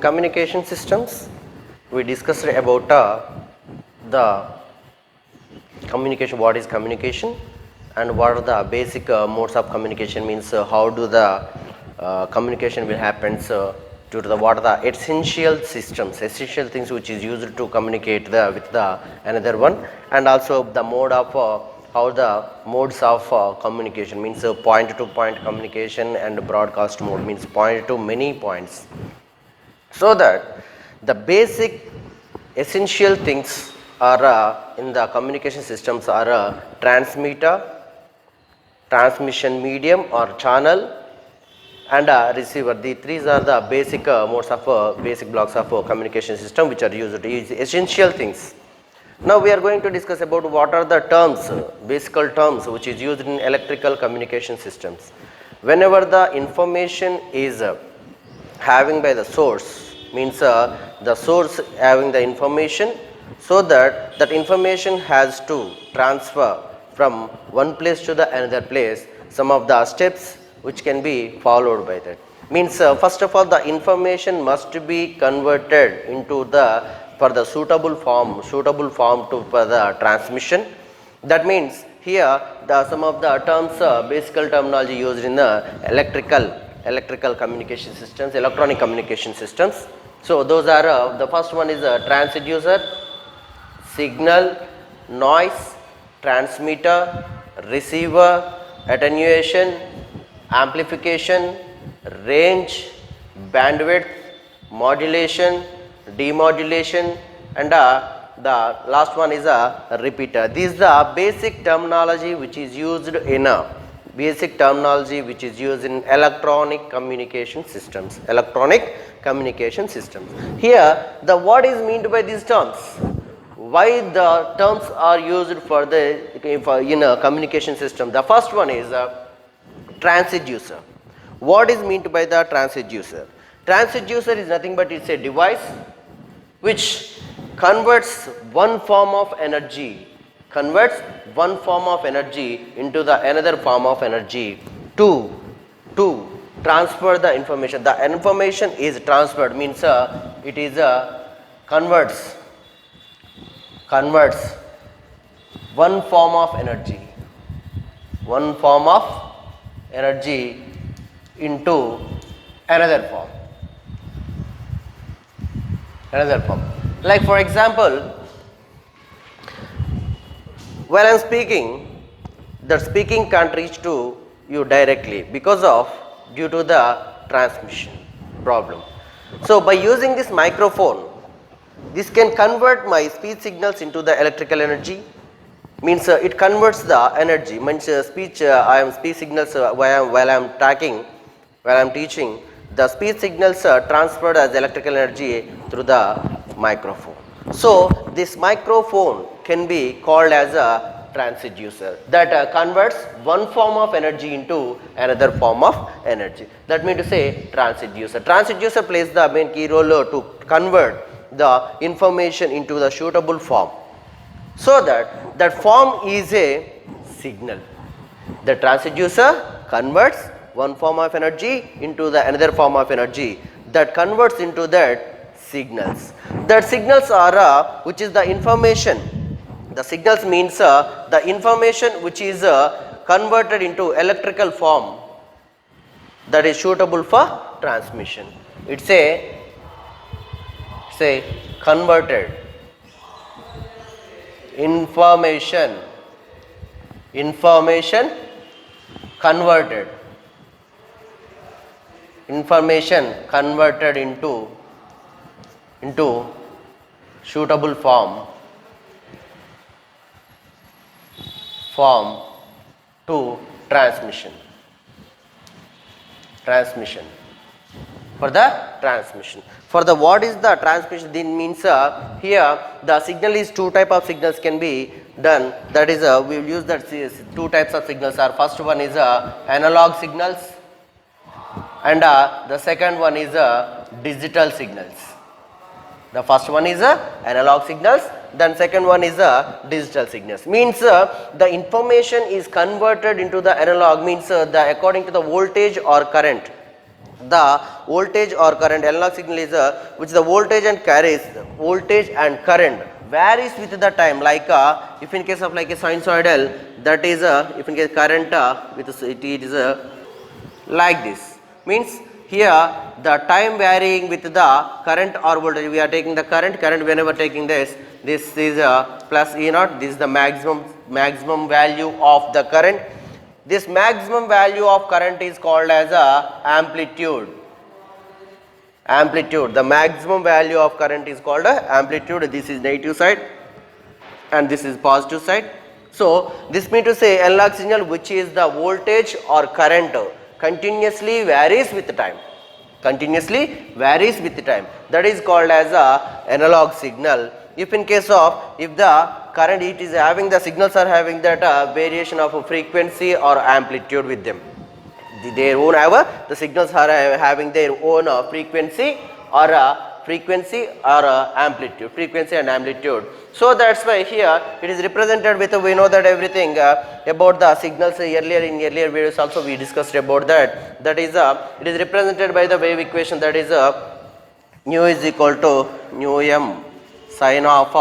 communication systems, we discussed about the communication, what is communication and what are the basic modes of communication, means how do the communication will happen due to the what are the essential systems, essential things which is used to communicate with the another one, and also the mode of how the modes of communication, means point to point communication and broadcast mode, means point to many points. So that the basic essential things are in the communication systems are transmitter, transmission medium or channel, and a receiver. The three are the basic modes of basic blocks of communication system which are used. Is essential things. Now we are going to discuss about what are the terms, basic terms which is used in electrical communication systems. Whenever the information is having by the source, means the source having the information, so that that information has to transfer from one place to the another place, some of the steps which can be followed by that. Means first of all the information must be converted into the for the suitable form to for the transmission. That means here the some of the terms basic terminology used in the electrical communication systems, electronic communication systems. So those are the first one is transducer, signal, noise, transmitter, receiver, attenuation, amplification, range, bandwidth, modulation, demodulation, and the last one is a repeater. These are the basic terminology which is used in electronic communication systems. Here the what is meant by these terms? Why the terms are used for in a communication system? The first one is transducer. What is meant by the transducer? Transducer is nothing but it's a device which converts one form of energy into the another form of energy to transfer the information. The information is transferred, means it is converts one form of energy into another form. Like for example, while I am speaking, the speaking can't reach to you directly because of due to the transmission problem. So by using this microphone, this can convert my speech signals into the electrical energy. Means it converts the energy. Means speech signals while I am talking, while I am teaching, the speech signals are transferred as electrical energy through the microphone. So this microphone can be called as a transducer that converts one form of energy into another form of energy. That means to say transducer. Transducer plays the main key role to convert the information into the suitable form, so that that form is a signal. The transducer converts one form of energy into the another form of energy that converts into that signals. That signals are which is the information. The signals means the information which is converted into electrical form that is suitable for transmission. It's a converted information converted into suitable form to transmission for the transmission. For the what is the transmission, then means here the signal is two type of signals can be done. That is we will use that two types of signals are, first one is analog signals and the second one is digital signals. The first one is analog signals, then second one is digital signals. Means the information is converted into the analog, means according to the voltage or current the voltage or current. Analog signal is which the voltage and current varies with the time, like if in case of like a sinusoidal, that is if in case current with it is like this, means here the time varying with the current or voltage. We are taking the current whenever taking this is plus E naught, this is the maximum value of the current. This maximum value of current is called as amplitude. The maximum value of current is called amplitude. This is negative side and this is positive side. So this means to say analog signal, which is the voltage or current continuously varies with time. That is called as analog signal. If in case of, if the current it is having, the signals are having that variation of frequency or amplitude with them. Their own the signals are having their own frequency or amplitude. So that's why here it is represented with, we know that everything about the signals in earlier videos also we discussed about that. That is it is represented by the wave equation, that is nu is equal to nu m sin of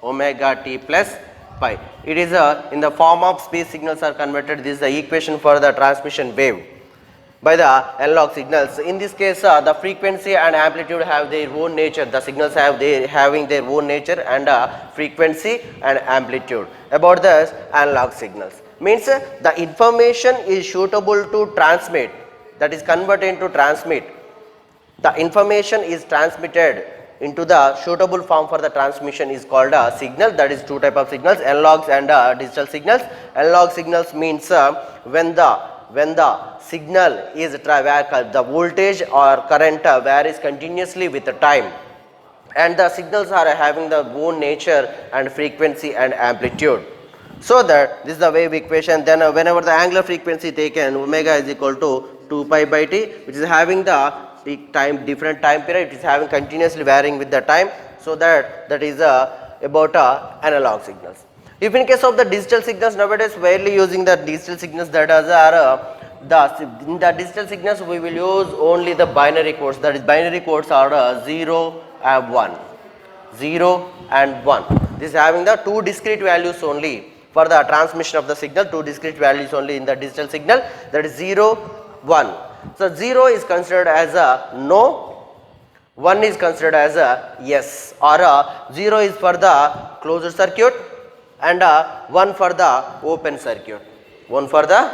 omega t plus pi. It is in the form of space signals are converted. This is the equation for the transmission wave by the analog signals. In this case the frequency and amplitude have their own nature. The signals having their own nature and frequency and amplitude. About the analog signals, means the information is suitable to transmit, that is converted into transmit. The information is transmitted into the suitable form for the transmission is called a signal. That is two type of signals, analogs and digital signals. Analog signals means when the signal is the voltage or current varies continuously with the time, and the signals are having their own nature and frequency and amplitude. So that this is the wave equation. Then whenever the angular frequency taken, omega is equal to 2 pi by t, which is having the different time period, it is having continuously varying with the time. So that is about analog signals. If in case of the digital signals, nowadays rarely using the digital signals, that are in the digital signals we will use only the binary codes. That is binary codes are 0 and 1. This is having the two discrete values only for the transmission of the signal, two discrete values only in the digital signal, that is 0, 1. So 0 is considered as a no, 1 is considered as a yes, or 0 is for the closed circuit and 1 for the open circuit. 0 for the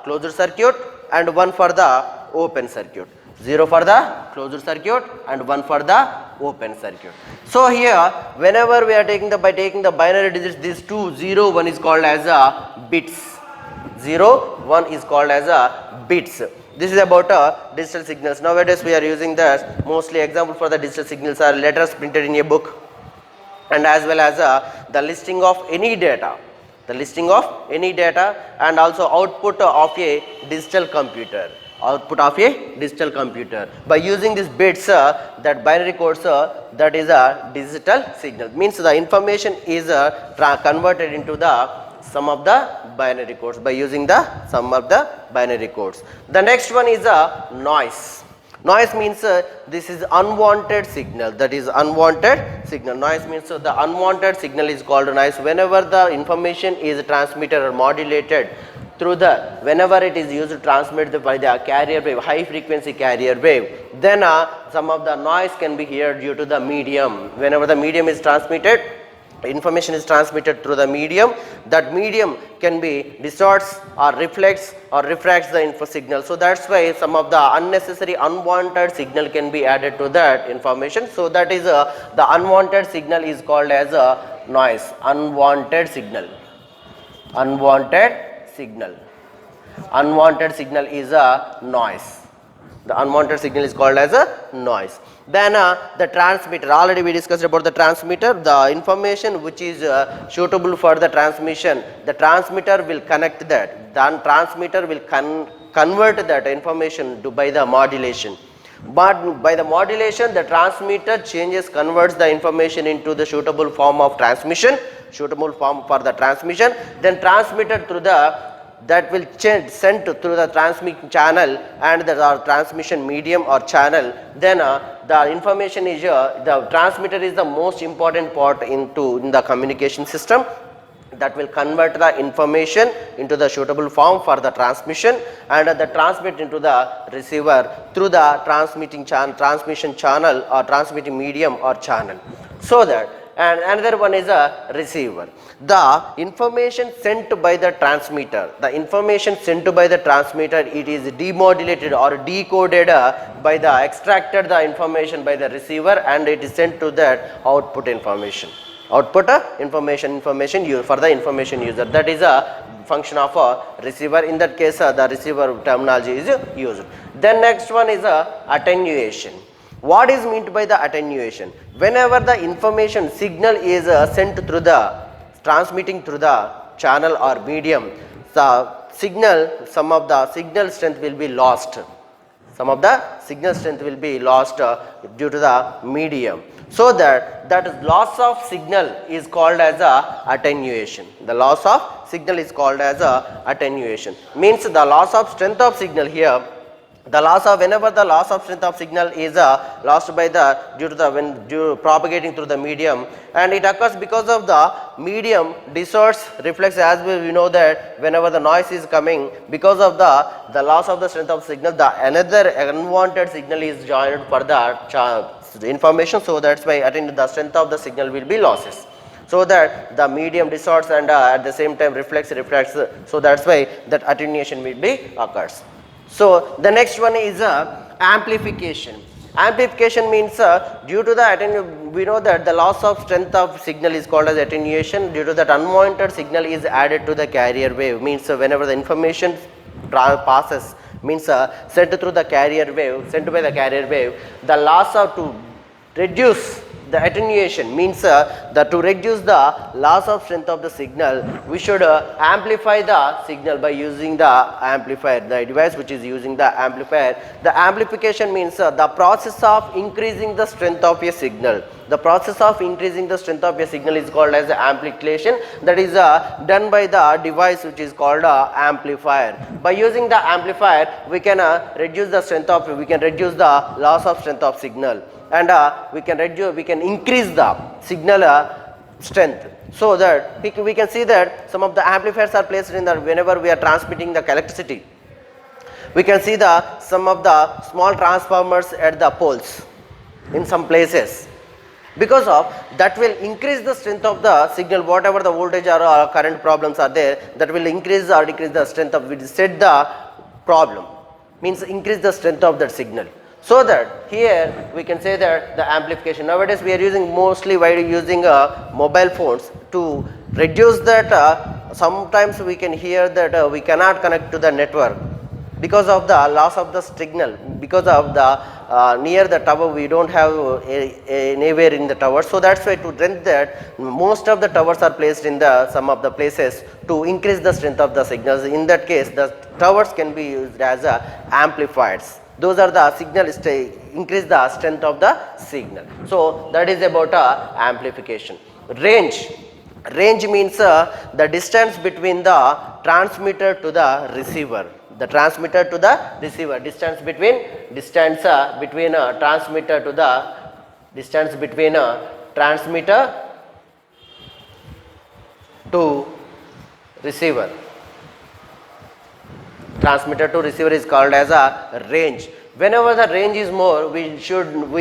closed circuit and 1 for the open circuit. 0 for the closed circuit and 1 for the open circuit. So here whenever we are taking the binary digits, these two 0, 1 is called as bits. 0, 1 is called as bits. This is about digital signals. Nowadays we are using this, mostly example for the digital signals are letters printed in a book, and as well as the listing of any data. And also output of a digital computer. By using these bits, that binary codes, that is a digital signal. Means the information is converted into the sum of the binary codes by using the sum of the binary codes. The next one is a noise. Noise means this is unwanted signal, that is unwanted signal. Noise means the unwanted signal is called noise. Whenever the information is transmitted or modulated through whenever it is used to transmit by the carrier wave, high frequency carrier wave, then some of the noise can be heard due to the medium. Whenever the medium is transmitted, information is transmitted through the medium, that medium can be distorts or reflects or refracts the info signal. So that's why some of the unnecessary unwanted signal can be added to that information. So that is the unwanted signal is called as a noise. Unwanted signal is a noise. The unwanted signal is called as a noise. Then the transmitter, already we discussed about the transmitter. The information which is suitable for the transmission, the transmitter will connect that. The transmitter will convert that information by the modulation. But by the modulation, the transmitter converts the information into the suitable form of transmission, suitable form for the transmission. Then transmitted through that will sent through the transmission channel and the transmission medium or channel, then the information is the transmitter is the most important part in the communication system, that will convert the information into the suitable form for the transmission and the transmit into the receiver through the transmission channel or transmitting medium or channel. So that, and another one is a receiver. The information sent by the transmitter, it is demodulated or decoded by the extracted the information by the receiver, and it is sent to that output information. Information for the information user. That is a function of a receiver. In that case, the receiver terminology is used. Then next one is attenuation. What is meant by the attenuation? Whenever the information signal is sent through the transmitting through the channel or medium, the signal, some of the signal strength will be lost. Some of the signal strength will be lost due to the medium. So that loss of signal is called as attenuation. The loss of signal is called as attenuation. Means the loss of strength of signal here. Whenever the loss of strength of signal is lost by the due to propagating through the medium, and it occurs because of the medium distorts reflex, as we know that whenever the noise is coming, because of the loss of the strength of signal, the another unwanted signal is joined for the information. So that's why the strength of the signal will be losses, so that the medium distorts and at the same time reflects. So that's why that attenuation will be occurs. So the next one is amplification. Amplification means due to the attenuation, we know that the loss of strength of signal is called as attenuation. Due to that unwanted signal is added to the carrier wave. Means whenever the information passes, means sent through the carrier wave, sent by the carrier wave, the loss of to reduce the attenuation means to reduce the loss of strength of the signal, we should amplify the signal by using the amplifier, the device which is using the amplifier. The amplification means the process of increasing the strength of a signal. The process of increasing the strength of a signal is called as amplification. That is done by the device which is called amplifier. By using the amplifier, we can reduce the loss of strength of signal, and we can increase the signal strength. So that we can see that some of the amplifiers are placed in the, whenever we are transmitting the electricity, we can see some of the small transformers at the poles in some places. Because of that will increase the strength of the signal, whatever the voltage or current problems are there, that will increase or decrease the strength of, we set the problem, means increase the strength of that signal. So that here we can say that the amplification, nowadays we are using mostly while using mobile phones to reduce that. Sometimes we can hear that we cannot connect to the network because of the loss of the signal, because of the near the tower we don't have anywhere in the tower. So that's why to strengthen that, most of the towers are placed in the some of the places to increase the strength of the signals. In that case, the towers can be used as amplifiers. Those are the signal increase the strength of the signal. So that is about amplification. Range means the distance between the transmitter to the receiver. The transmitter to the receiver, distance between transmitter to the transmitter to receiver. Transmitter to receiver is called as a range. Whenever the range is more, we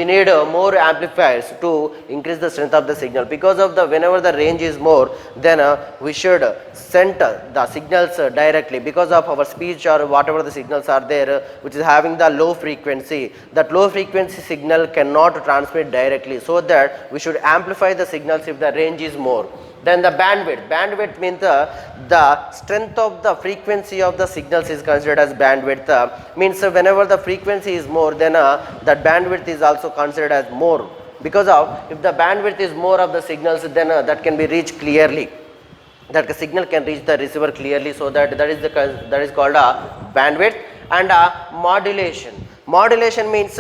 need more amplifiers to increase the strength of the signal. Because of the, whenever the range is more, then we should send the signals directly. Because of our speech or whatever the signals are there, which is having the low frequency, that low frequency signal cannot transmit directly. So that we should amplify the signals if the range is more. Then the bandwidth means the strength of the frequency of the signals is considered as bandwidth. Means whenever the frequency is more, then that bandwidth is also considered as more. Because of, if the bandwidth is more of the signals, then that can be reached clearly. That the signal can reach the receiver clearly. So that is called bandwidth. And modulation. Modulation means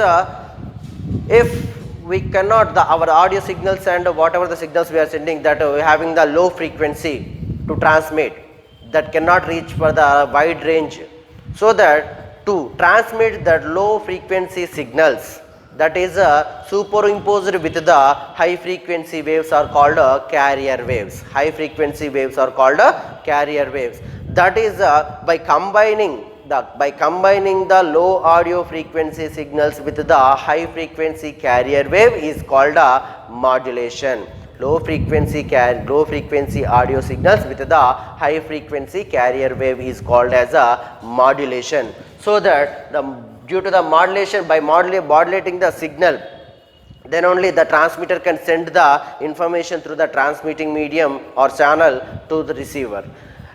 if we cannot, our audio signals and whatever the signals we are sending, that having the low frequency to transmit, that cannot reach for the wide range, so that to transmit the low frequency signals that is superimposed with the high frequency waves are called carrier waves. High frequency waves are called carrier waves. That is by combining the low audio frequency signals with the high frequency carrier wave is called modulation. Low frequency audio signals with the high frequency carrier wave is called as a modulation. So that due to the modulation, by modulating the signal, then only the transmitter can send the information through the transmitting medium or channel to the receiver.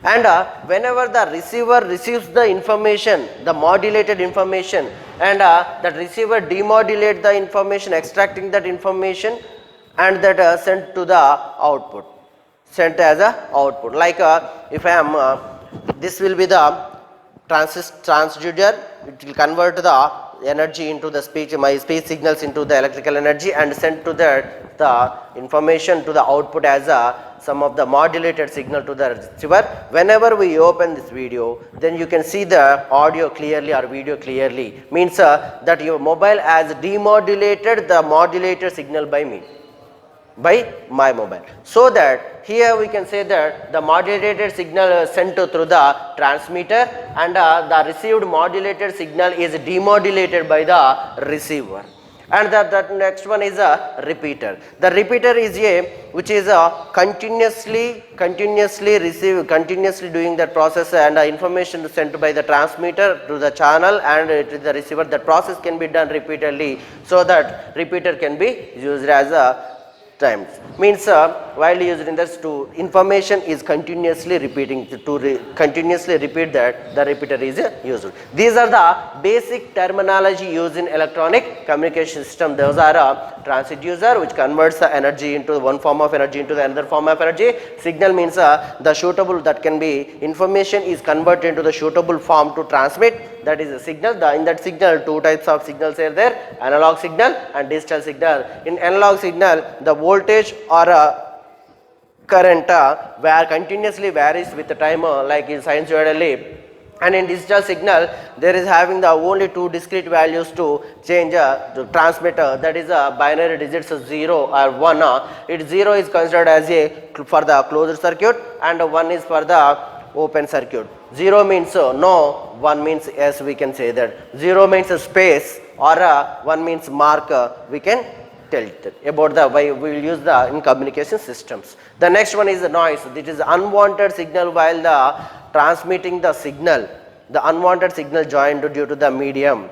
And whenever the receiver receives the information, the modulated information, and that receiver demodulate the information, extracting that information, and that sent to the output, sent as a output. Like if I am, this will be the transducer, it will convert the energy into the speech, my speech signals into the electrical energy, and send to the information to the output as some of the modulated signal to the receiver. Whenever we open this video, then you can see the audio clearly or video clearly, means that your mobile has demodulated the modulated signal by me, by my mobile. So that here we can say that the modulated signal is sent through the transmitter, and the received modulated signal is demodulated by the receiver. And that next one is a repeater. The repeater is which is continuously doing that process, and information sent by the transmitter to the channel and to the receiver. That process can be done repeatedly, so that repeater can be used as a times, means while using this, to information is continuously repeating, continuously repeat that, the repeater is used. These are the basic terminology used in electronic communication system. Those are transducer, which converts the energy into one form of energy into the another form of energy. Signal means the suitable, that can be information is converted into the suitable form to transmit, that is a signal. In that signal, two types of signals are there: analog signal and digital signal. In analog signal, the voltage or current where continuously varies with the time, like in sinusoidally. And in digital signal, there is having the only two discrete values to change to transmitter, that is a binary digits 0 or 1. It 0 is considered as for the closed circuit, and 1 is for the open circuit. 0 means no, 1 means yes, we can say that. 0 means space, or 1 means mark, we can tell it about the why we will use the in communication systems. The next one is the noise. This is unwanted signal while the transmitting the signal. The unwanted signal joined due to the medium,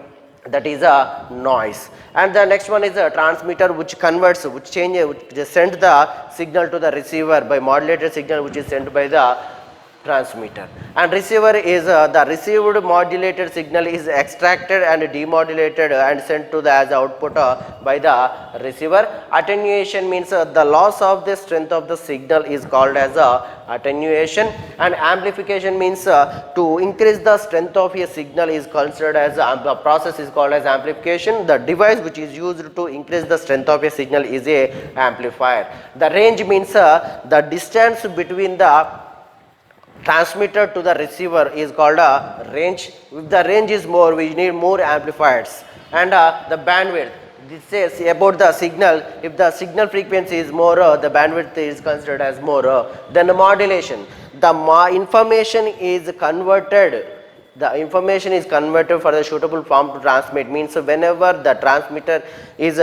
that is a noise. And the next one is a transmitter, which converts, which send the signal to the receiver by modulated signal, which is sent by the transmitter. And receiver is the received modulated signal is extracted and demodulated and sent to the as output by the receiver. Attenuation means the loss of the strength of the signal is called as attenuation. And amplification means to increase the strength of a signal is considered as the process is called as amplification. The device which is used to increase the strength of a signal is a amplifier. The range means the distance between the transmitter to the receiver is called a range. If the range is more, we need more amplifiers. And the bandwidth, this says about the signal. If the signal frequency is more, the bandwidth is considered as more. Then the modulation, the information is converted. The information is converted for the suitable form to transmit, means whenever the transmitter is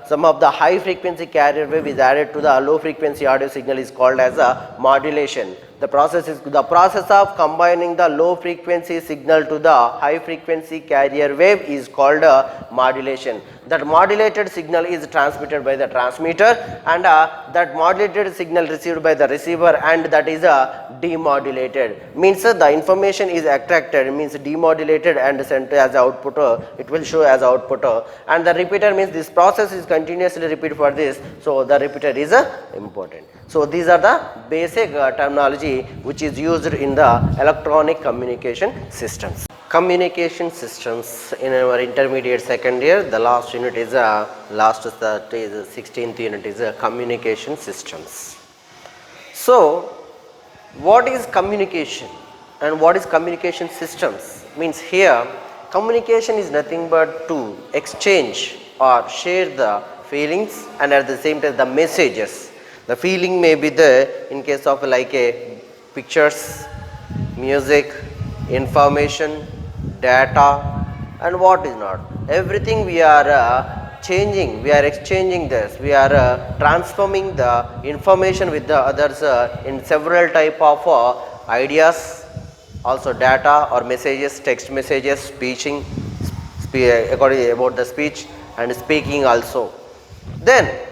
some of the high frequency carrier wave is added to the low frequency audio signal is called as a modulation. The process of combining the low frequency signal to the high frequency carrier wave is called modulation. That modulated signal is transmitted by the transmitter, and that modulated signal received by the receiver, and that is demodulated. Means the information is extracted, means demodulated and sent as output. It will show as output. And the repeater means this process is continuously repeated for this. So the repeater is important. So these are the basic terminology which is used in the electronic communication systems. Communication systems in our intermediate second year, the last unit is 16th unit is communication systems. So what is communication? And what is communication systems? Means here communication is nothing but to exchange or share the feelings and at the same time the messages. The feeling may be there in case of like a pictures, music, information, data and what is not. Everything we are changing, we are exchanging this, we are transforming the information with the others in several type of ideas, also data or messages, text messages, speaking, according about the speech and speaking also. Then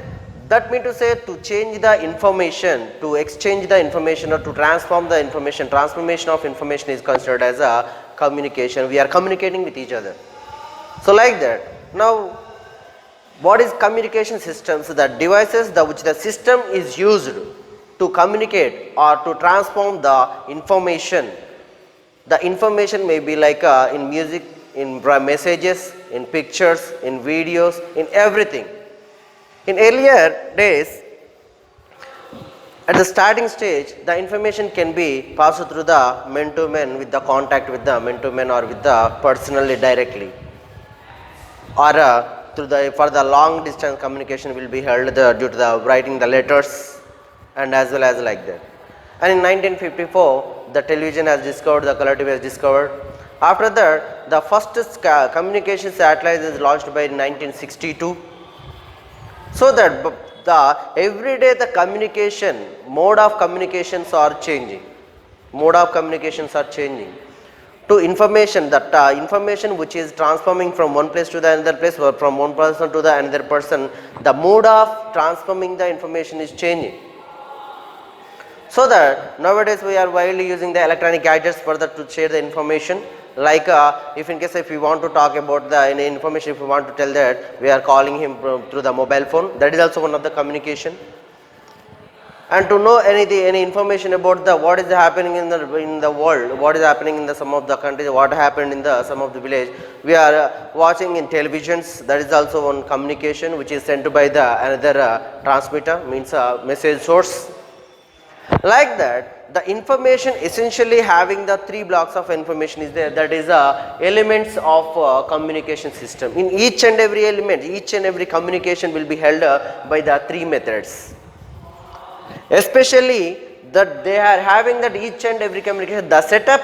that means to say to change the information, to exchange the information or to transform the information, transformation of information is considered as a communication. We are communicating with each other. So like that. Now what is communication systems? The devices which the system is used to communicate or to transform the information. The information may be like in music, in messages, in pictures, in videos, in everything. In earlier days, at the starting stage, the information can be passed through the man to man with the contact with the man to man or with the personally directly, or through the for the long distance communication will be held due to the writing the letters and as well as like that. And in 1954 the television has discovered, the color TV has discovered. After that the first communication satellite is launched by 1962. So that the everyday the communication, mode of communications are changing. Mode of communications are changing. To information, that information which is transforming from one place to the another place or from one person to the another person, the mode of transforming the information is changing. So that nowadays we are widely using the electronic gadgets for that to share the information. Like if in case if we want to talk about the any information, if we want to tell that, we are calling him through the mobile phone. That is also one of the communication. And to know any information about the what is happening in the world, what is happening in the some of the countries, what happened in the some of the village, we are watching in televisions. That is also one communication which is sent by the another transmitter, means message source. Like that, the information essentially having the three blocks of information is there. That is elements of communication system. In each and every element, each and every communication will be held by the three methods. Especially that they are having that each and every communication, the setup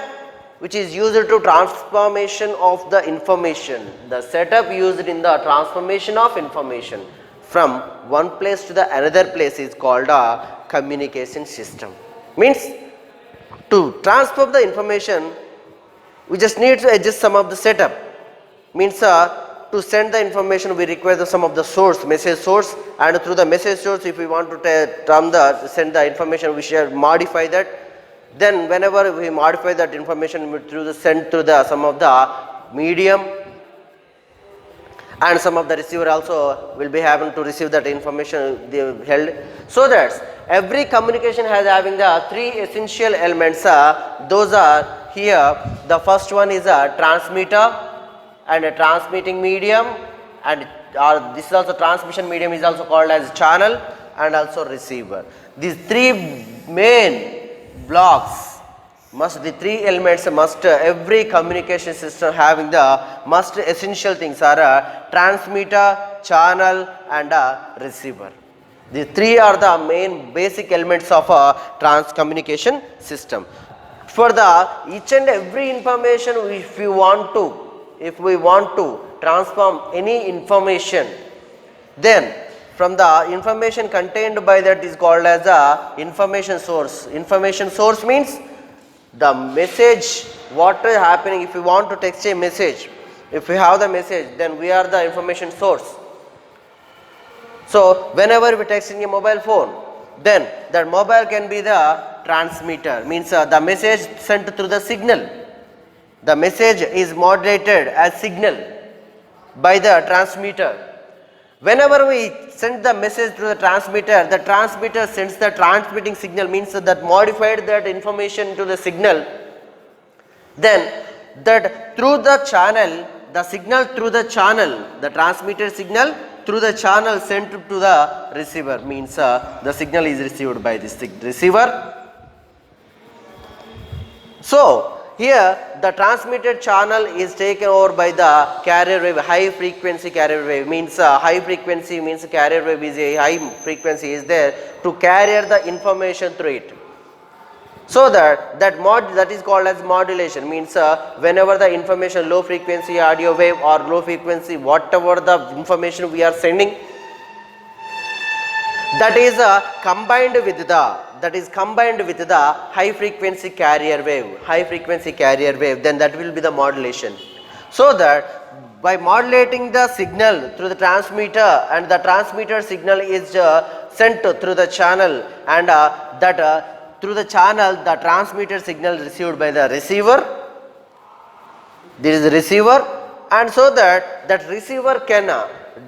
which is used to transformation of the information, the setup used in the transformation of information from one place to the another place is called a communication system. Means to transfer the information we just need to adjust some of the setup. Means to send the information we require some of the source, message source, and through the message source if we want to send the information we shall modify that. Then whenever we modify that information through the send through the some of the medium, and some of the receiver also will be having to receive that information they held. So that every communication has having the three essential elements. Those are here. The first one is a transmitter and a transmitting medium, and this is also transmission medium is also called as channel, and also receiver. These three main blocks must, the three elements must, every communication system having the must essential things are a transmitter, channel and a receiver. The three are the main basic elements of a communication system. For the each and every information, if we want to transform any information, then from the information contained by that is called as a information source. Information source means the message, what is happening. If we want to text a message, if we have the message, then we are the information source. So whenever we text in a mobile phone, then that mobile can be the transmitter, means the message sent through the signal. The message is modulated as signal by the transmitter. Whenever we send the message to the transmitter sends the transmitting signal, means that modified that information to the signal. Then that through the channel, the signal through the channel, the transmitted signal through the channel sent to the receiver, means the signal is received by this receiver. So Here the transmitted channel is taken over by the carrier wave, high frequency carrier wave means high frequency means carrier wave is a high frequency is there to carry the information through it. So that is called as modulation means whenever the information low frequency audio wave or low frequency whatever the information we are sending, that is combined with the high frequency carrier wave, then that will be the modulation. So that by modulating the signal through the transmitter and the transmitter signal is sent through the channel and through the channel the transmitter signal received by the receiver. There is a receiver, and so that receiver can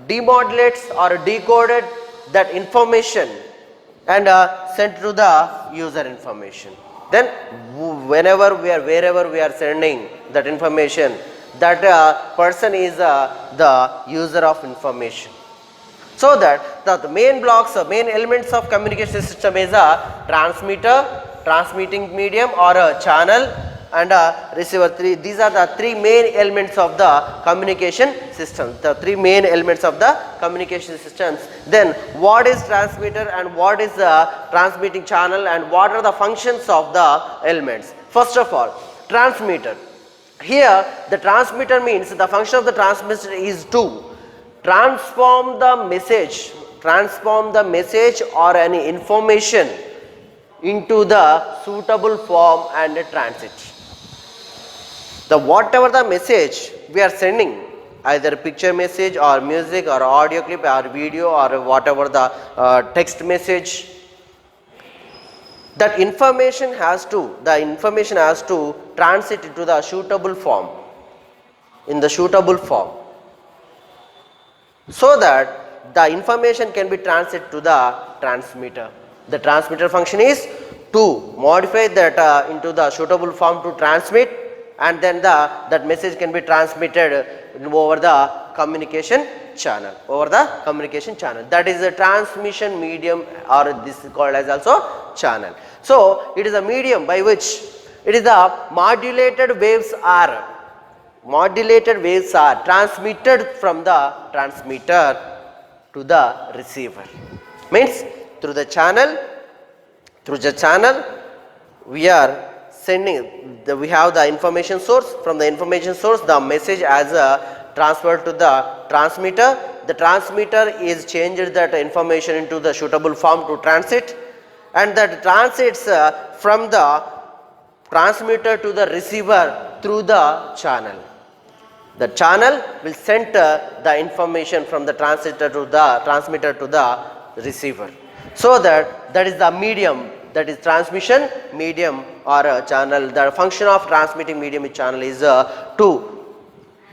demodulate or decode that information and sent to the user information. Then wherever we are sending that information, that person is the user of information. So that the main blocks, main elements of communication system is a transmitter, transmitting medium or a channel and a receiver. These are the three main elements of the communication system. The three main elements of the communication systems. Then what is transmitter and what is the transmitting channel and what are the functions of the elements? First of all, transmitter. Here the transmitter means the function of the transmitter is to transform the message or any information into the suitable form and transit. The whatever the message we are sending, either picture message or music or audio clip or video or whatever the text message, that information has to transit into the suitable form, in the suitable form, so that the information can be transited to the transmitter. The transmitter function is to modify that into the suitable form to transmit, and then that message can be transmitted over the communication channel, that is a transmission medium, or this is called as also channel. So it is a medium by which it is the modulated waves are transmitted from the transmitter to the receiver. Means through the channel we are sending we have the information source. From the information source the message as transferred to the transmitter. The transmitter is changed that information into the suitable form to transit, and that transits from the transmitter to the receiver through the channel. The channel will send the information from the transmitter to the receiver. So that is the medium, that is transmission medium or a channel. The function of transmitting medium channel is to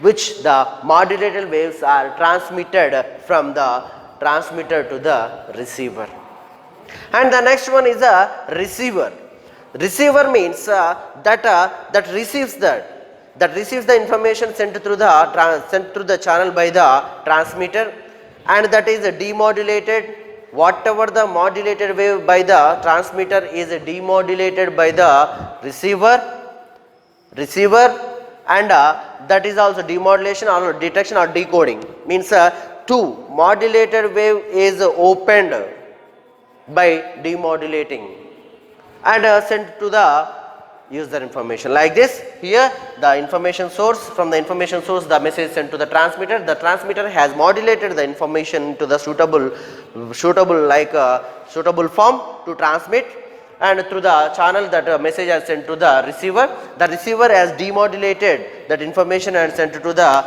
which the modulated waves are transmitted from the transmitter to the receiver. And the next one is a receiver. Receiver means that receives the information sent through the channel by the transmitter, and that is demodulated. Whatever the modulated wave by the transmitter is demodulated by the receiver, and that is also demodulation or detection or decoding. Means two modulated wave is opened by demodulating and sent to the user information. Like this, here the information source, from the information source the message sent to the transmitter. The transmitter has modulated the information to the suitable form to transmit, and through the channel that message has sent to the receiver. The receiver has demodulated that information and sent to the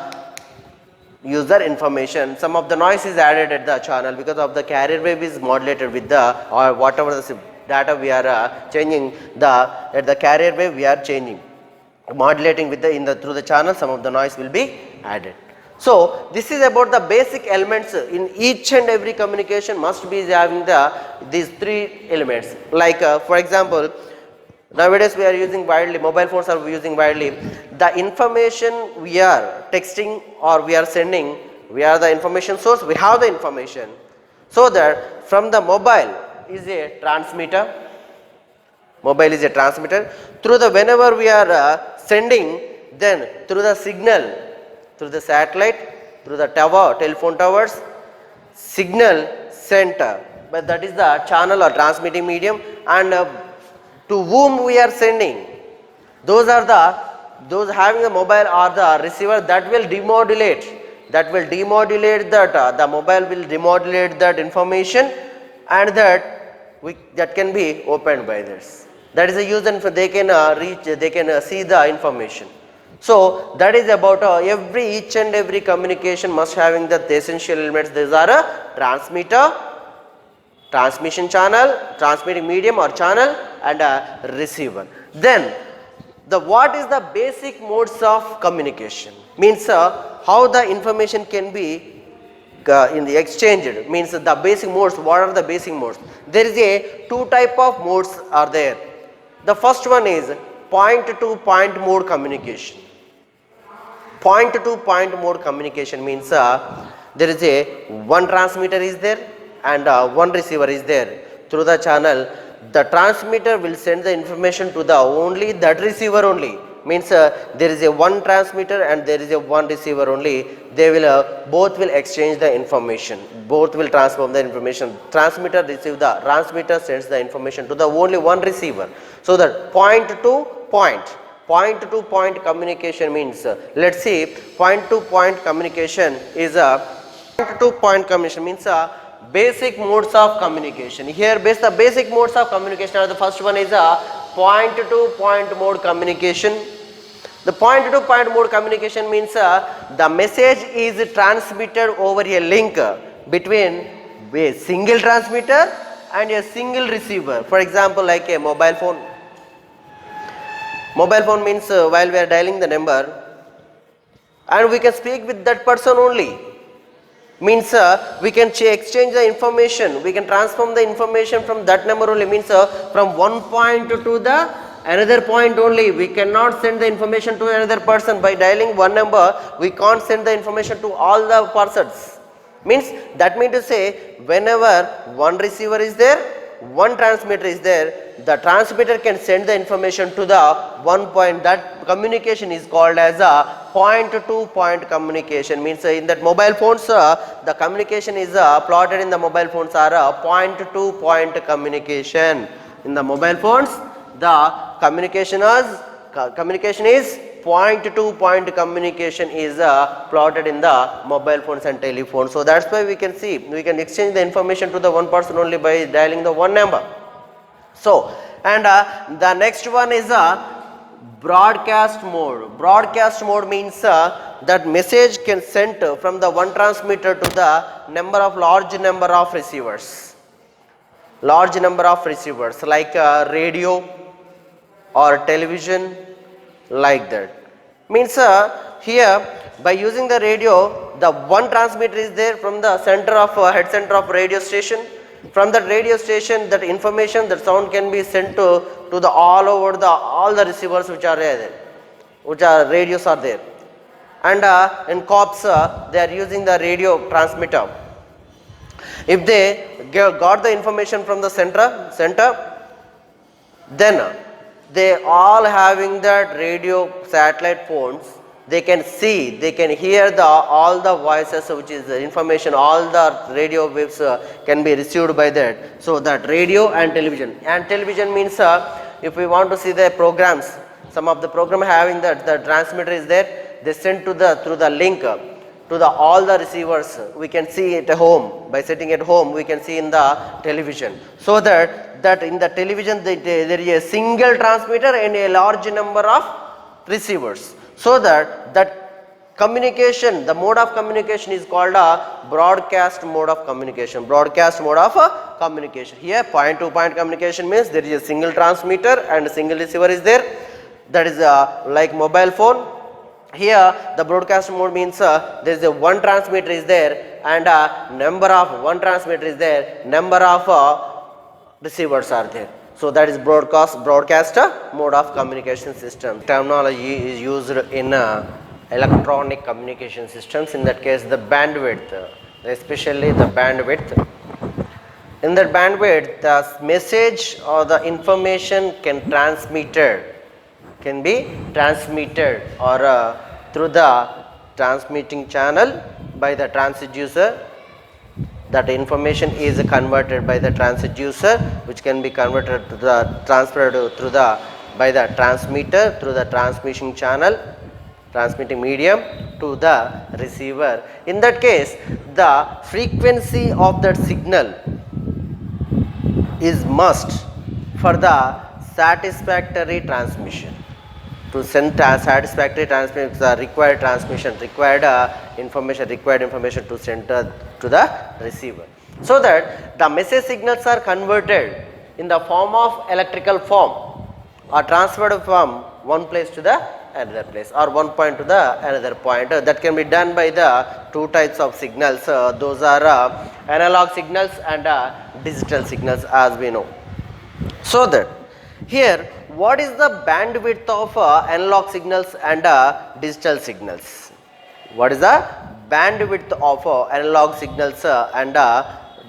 user information. Some of the noise is added at the channel because of the carrier wave is modulated with the or whatever the data we are changing at the carrier wave we are changing, modulating with through the channel. Some of the noise will be added. So this is about the basic elements. In each and every communication must be having these three elements. Like for example, nowadays we are using widely, mobile phones are using widely. The information we are texting or we are sending, we are the information source, we have the information. So that from the mobile is a transmitter. Mobile is a transmitter. Through the whenever we are sending, then through the signal, through the satellite, through the tower, telephone towers, signal sent, but that is the channel or transmitting medium, and to whom we are sending, those having the mobile or the receiver that will demodulate, that the mobile will demodulate that information, and that can be opened by this. That is the use, and they can they can see the information. So that is about each and every communication must having the essential elements. These are a transmitter, transmission channel, transmitting medium or channel, and a receiver. Then what is the basic modes of communication? Means how the information can be in the exchanged, means the basic modes. What are the basic modes? There is a two type of modes are there. The first one is point to point mode communication. Point to point mode communication means there is a one transmitter is there and one receiver is there. Through the channel, the transmitter will send the information to the only that receiver only. Means there is a one transmitter and there is a one receiver only. They will both will exchange the information. Both will transform the information. Transmitter sends the information to the only one receiver. So that point to point communication means let's see, point to point communication is basic modes of communication. Here the basic modes of communication are, the first one is a point to point mode communication. The point to point mode communication means the message is transmitted over a link between a single transmitter and a single receiver. For example, like a mobile phone. Mobile phone means while we are dialing the number and we can speak with that person only. Means we can exchange the information, we can transform the information from that number only. Means from one point to the another point only. We cannot send the information to another person. By dialing one number, we can't send the information to all the persons. Means that means to say, whenever one receiver is there, one transmitter is there, the transmitter can send the information to the one point. That communication is called as a point to point communication. Means in that mobile phones, the communication is plotted in the mobile phones are a point to point communication. In the mobile phones, the communication is point to point communication is plotted in the mobile phones and telephones. So that's why we can see, we can exchange the information to the one person only by dialing the one number. So, and the next one is broadcast mode. Broadcast mode means that message can send from the one transmitter to the large number of receivers. Large number of receivers like radio or television, like that. Means here by using the radio, the one transmitter is there from the center of head center of radio station. From that radio station, that information, that sound can be sent to the all over the all the receivers which are there, which are radios are there. And in cops they are using the radio transmitter. If they got the information from the center, then they all having that radio satellite phones. They can see, they can hear all the voices, which is the information, all the radio waves can be received by that. So that radio and television. And television means if we want to see the programs, some of the program having that the transmitter is there, they send to the through the link to the all the receivers. We can see it at home. By sitting at home, we can see in the television. So that in the television there is a single transmitter and a large number of receivers. So that communication, the mode of communication is called a broadcast mode of communication. Broadcast mode of communication. Here point to point communication means there is a single transmitter and a single receiver is there. That is like mobile phone. Here the broadcast mode means there is a one transmitter is there and number of one transmitter is there, number of receivers are there. So that is broadcast mode of communication system. Terminology is used in electronic communication systems. In that case, the bandwidth, especially the bandwidth. In that bandwidth, the message or the information can transmitted can be transmitted or through the transmitting channel by the transducer. That information is converted by the transducer, which can be converted to the transferred through the by the transmitter through the transmission channel, transmitting medium to the receiver. In that case, the frequency of that signal is must for the satisfactory transmission. To send satisfactory transmission, the required transmission, required information to send to the receiver, so that the message signals are converted in the form of electrical form or transferred from one place to the another place or one point to the another point. That can be done by the two types of signals. Those are analog signals and digital signals, as we know. So that here, what is the bandwidth of analog signals and digital signals? What is the bandwidth of analog signals and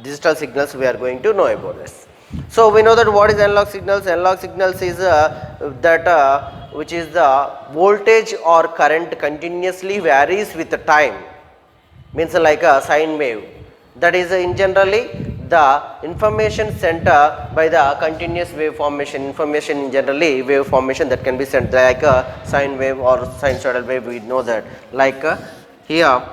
digital signals? We are going to know about this. So we know that what is analog signals? Analog signals is that which is the voltage or current continuously varies with the time, means like a sine wave. That is in generally the information sent by the continuous wave formation. Information generally wave formation that can be sent like a sine wave or sinusoidal wave. We know that like here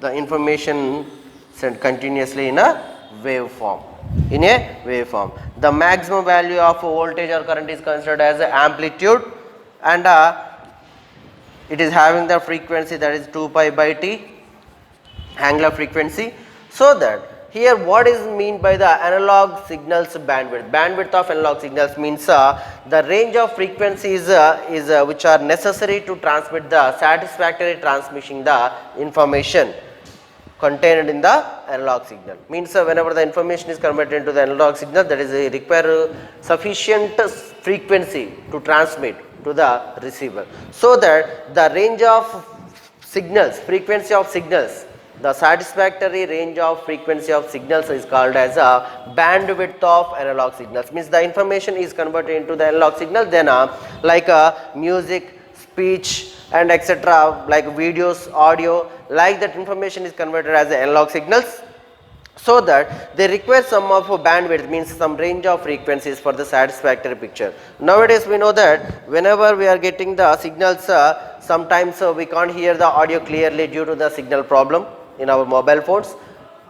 the information sent continuously in a wave form. In a waveform, the maximum value of voltage or current is considered as amplitude, and it is having the frequency that is 2 pi by t, angular frequency. So that here what is mean by the analog signals bandwidth? Bandwidth of analog signals means the range of frequencies which are necessary to transmit the satisfactory transmission the information contained in the analog signal. Means whenever the information is converted into the analog signal, that is require sufficient frequency to transmit to the receiver, so that the range of signals, frequency of signals, the satisfactory range of frequency of signals is called as a bandwidth of analog signals. Means the information is converted into the analog signal, then like music, speech and etc., like videos, audio, like that information is converted as analog signals, so that they require some of a bandwidth, means some range of frequencies for the satisfactory picture. Nowadays we know that whenever we are getting the signals, sometimes we can't hear the audio clearly due to the signal problem in our mobile phones,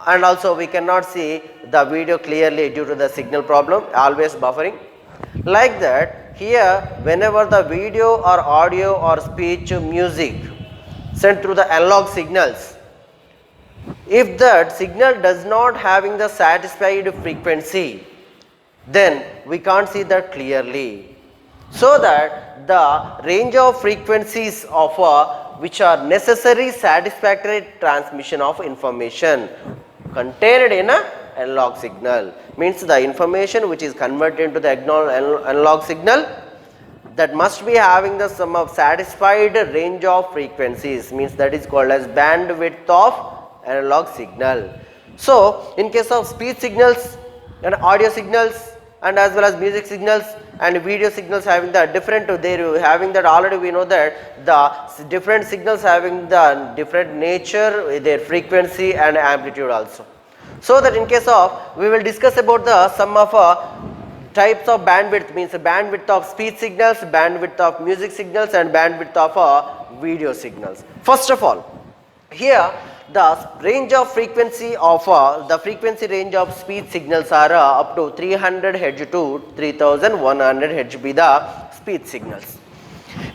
and also we cannot see the video clearly due to the signal problem, always buffering. Like that, here whenever the video or audio or speech, music sent through the analog signals, if that signal does not having the satisfied frequency, then we can't see that clearly. So that the range of frequencies of which are necessary satisfactory transmission of information contained in a analog signal, means the information which is converted into the analog signal, that must be having the sum of satisfied range of frequencies, means that is called as bandwidth of analog signal. So in case of speech signals and audio signals and as well as music signals and video signals having the different, they having that already we know that the different signals having the different nature, their frequency and amplitude also. So that in case of, we will discuss about the sum of types of bandwidth, means bandwidth of speech signals, bandwidth of music signals and bandwidth of video signals. First of all, here the range of frequency of the frequency range of speech signals are up to 300 Hz to 3100 Hz be the speech signals.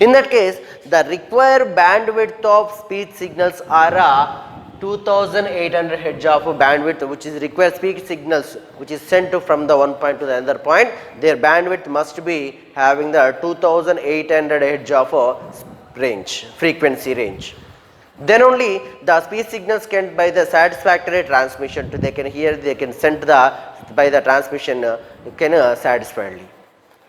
In that case, the required bandwidth of speech signals are 2800 Hz of bandwidth, which is required speech signals which is sent from the one point to the other point. Their bandwidth must be having the 2800 Hz of range, frequency range. Then only the speech signals can by the satisfactory transmission to they can hear, they can send the by the transmission can satisfactorily.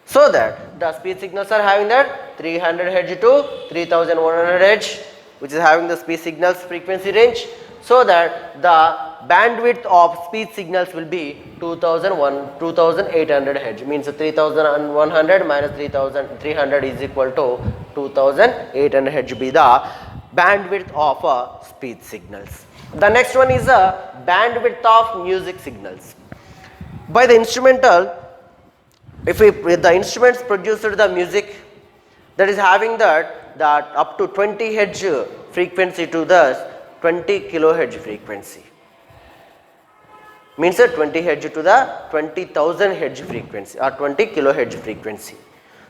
So that the speech signals are having that 300 Hz to 3100 Hz, which is having the speech signals frequency range, so that the bandwidth of speech signals will be 2800 Hz, means 3100 minus 3300 is equal to 2800 Hz be the bandwidth of speech signals. The next one is a bandwidth of music signals. By the instrumental, if the instruments produced the music that is having that up to 20 Hz frequency to the 20 kilohertz frequency, means 20 Hz to the 20,000 Hz frequency or 20 kilohertz frequency.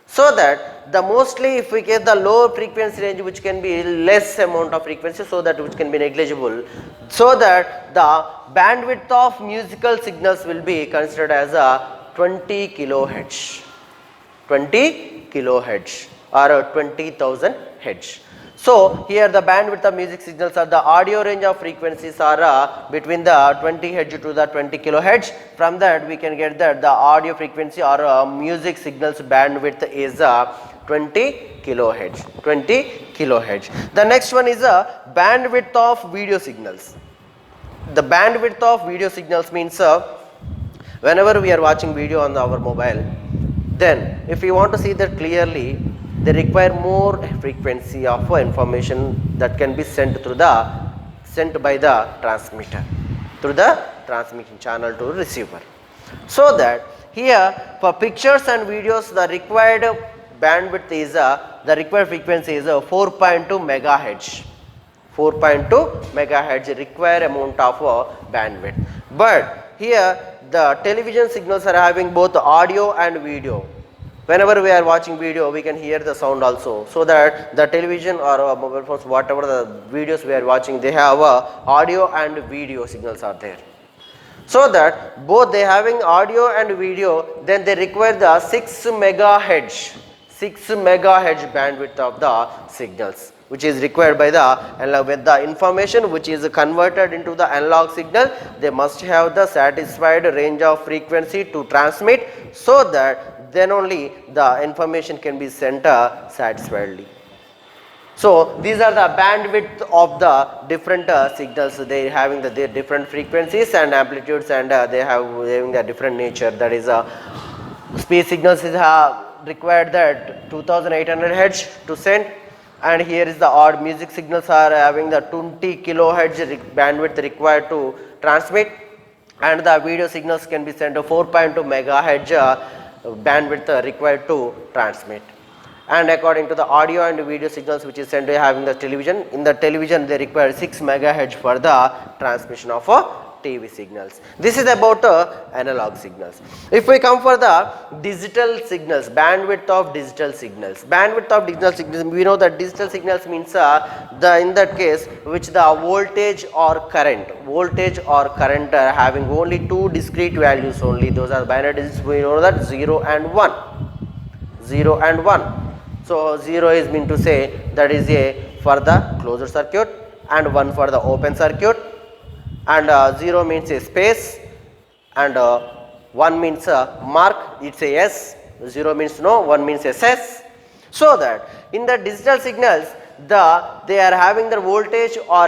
So that the mostly if we get the low frequency range which can be less amount of frequency, so that which can be negligible, so that the bandwidth of musical signals will be considered as a 20 kilohertz, 20 kilohertz or 20,000 Hz. So here the bandwidth of music signals are the audio range of frequencies are between the 20 Hz to the 20 kilohertz. From that we can get that the audio frequency or music signals bandwidth is 20 kilohertz, 20 kilohertz. The next one is a bandwidth of video signals. The bandwidth of video signals means whenever we are watching video on our mobile, then if we want to see that clearly, they require more frequency of information that can be sent by the transmitter through the transmission channel to receiver. So that here for pictures and videos the required bandwidth is the required frequency is 4.2 megahertz. 4.2 megahertz require amount of bandwidth. But here the television signals are having both audio and video. Whenever we are watching video, we can hear the sound also. So that the television or mobile phones, whatever the videos we are watching, they have audio and video signals are there. So that both they having audio and video, then they require the 6 megahertz bandwidth of the signals, which is required by the with the information which is converted into the analog signal. They must have the satisfied range of frequency to transmit, so that then only the information can be sent satisfiedly. So these are the bandwidth of the different signals. They having their different frequencies and amplitudes, and they having a different nature. That is speech signals is required that 2800 Hz to send, and here is the odd music signals are having the 20 kilohertz bandwidth required to transmit, and the video signals can be sent to 4.2 megahertz bandwidth required to transmit. And according to the audio and video signals which is sent to having the television, in the television they require 6 megahertz for the transmission of TV signals. This is about analog signals. If we come for the digital signals, bandwidth of digital signals. Bandwidth of digital signals, we know that digital signals means in that case which the voltage or current are having only two discrete values only. Those are binary digits. We know that 0 and 1. 0 and 1. So 0 is mean to say that is a for the closed circuit and 1 for the open circuit. And 0 means a space, and 1 means a mark, it's a S, 0 means no, 1 means SS. So that in the digital signals, they are having the voltage or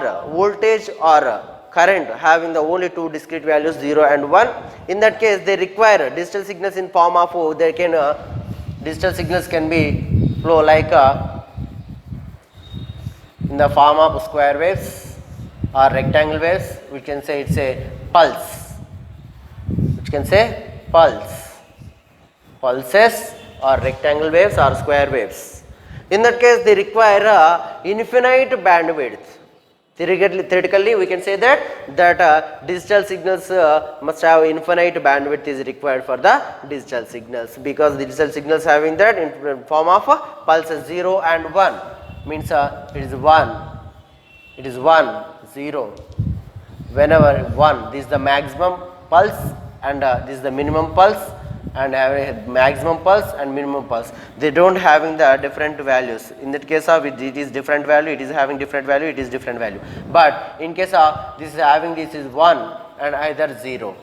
current having the only two discrete values 0 and 1. In that case, they require digital signals in form of digital signals can be flow like in the form of square waves or rectangle waves. We can say it's a pulse, which can say pulses or rectangle waves or square waves. In that case they require infinite bandwidth. Theoretically we can say that digital signals must have infinite bandwidth is required for the digital signals, because the digital signals having that in form of pulses 0 and 1 means it is 1 0. Whenever 1, this is the maximum pulse and this is the minimum pulse, and having maximum pulse and minimum pulse. They don't having the different values. In that case of it is different value, it is having different value, it is different value. But in case of this is having this is 1 and either 0.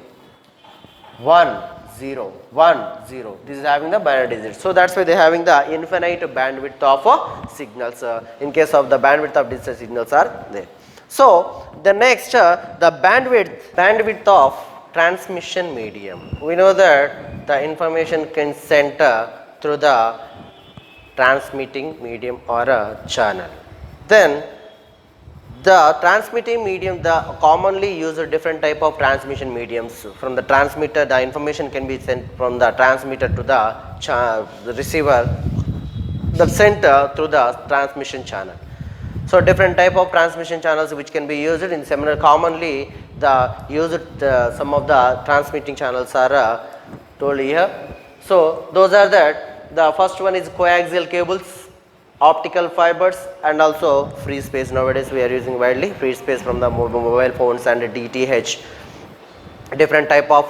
1 0 1 0. This is having the binary digits. So that's why they having the infinite bandwidth of signals. In case of the bandwidth of digital signals are there. So the next, the bandwidth of transmission medium. We know that the information can sent through the transmitting medium or a channel. Then the transmitting medium, the commonly used different type of transmission mediums. From the transmitter, the information can be sent from the transmitter to the receiver, the center through the transmission channel. So different type of transmission channels which can be used in similar. Commonly the used some of the transmitting channels are told here. So those are that. The first one is coaxial cables, optical fibers, and also free space. Nowadays we are using widely free space from the mobile phones and DTH, different type of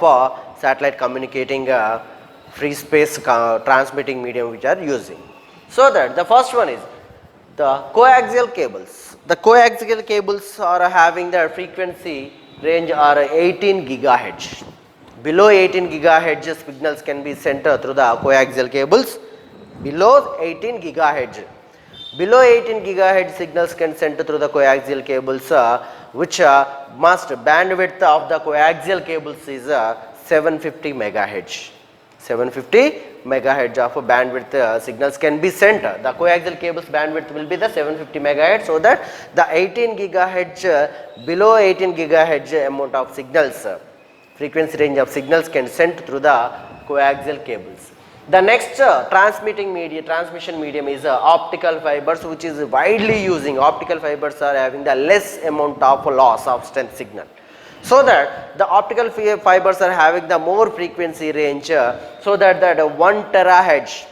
satellite communicating free space transmitting medium which are using. So that the first one is the coaxial cables. The coaxial cables are having their frequency range are 18 gigahertz. Below 18 gigahertz signals can be sent through the coaxial cables. Below 18 gigahertz. Below 18 gigahertz signals can sent through the coaxial cables, which must bandwidth of the coaxial cables is 750 megahertz. 750 megahertz of bandwidth signals can be sent. The coaxial cables bandwidth will be the 750 megahertz, so that the 18 gigahertz below 18 gigahertz amount of signals, frequency range of signals can sent through the coaxial cables. The next transmission medium is optical fibers, which is widely using. Optical fibers are having the less amount of loss of strength signal. So that the optical fibers are having the more frequency range, so that 1 terahertz,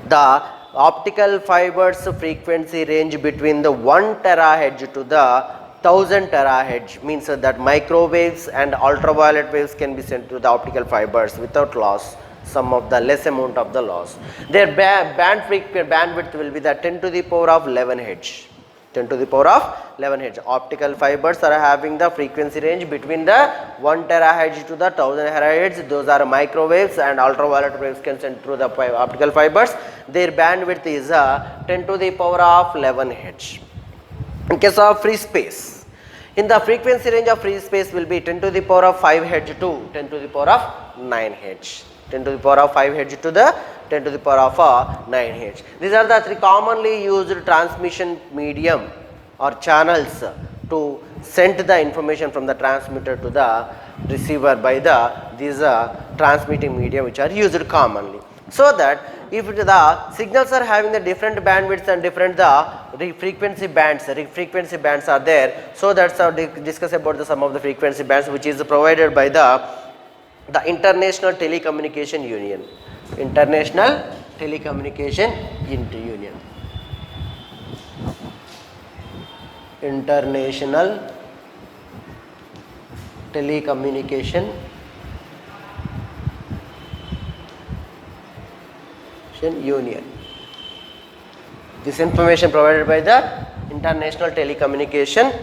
the optical fibers frequency range between the 1 terahertz to the 1000 terahertz, means that microwaves and ultraviolet waves can be sent to the optical fibers without loss, some of the less amount of the loss. Their bandwidth will be the 10 to the power of 11 hertz. 10 to the power of 11 hertz. Optical fibers are having the frequency range between the 1 terahertz to the 1000 hertz. Those are microwaves and ultraviolet waves can send through the optical fibers. Their bandwidth is 10 to the power of 11 hertz. In case of free space, in the frequency range of free space will be 10 to the power of 5 hertz to 10 to the power of 9 hertz. 10 to the power of 5 hertz to the 10 to the power of 9 hertz. These are the three commonly used transmission medium or channels to send the information from the transmitter to the receiver by these transmitting medium which are used commonly. So that if the signals are having the different bandwidths and different frequency bands are there, so that's how discuss about some of the frequency bands which is provided by the International Telecommunication Union. International Telecommunication Union. International Telecommunication Union. This information provided by the International Telecommunication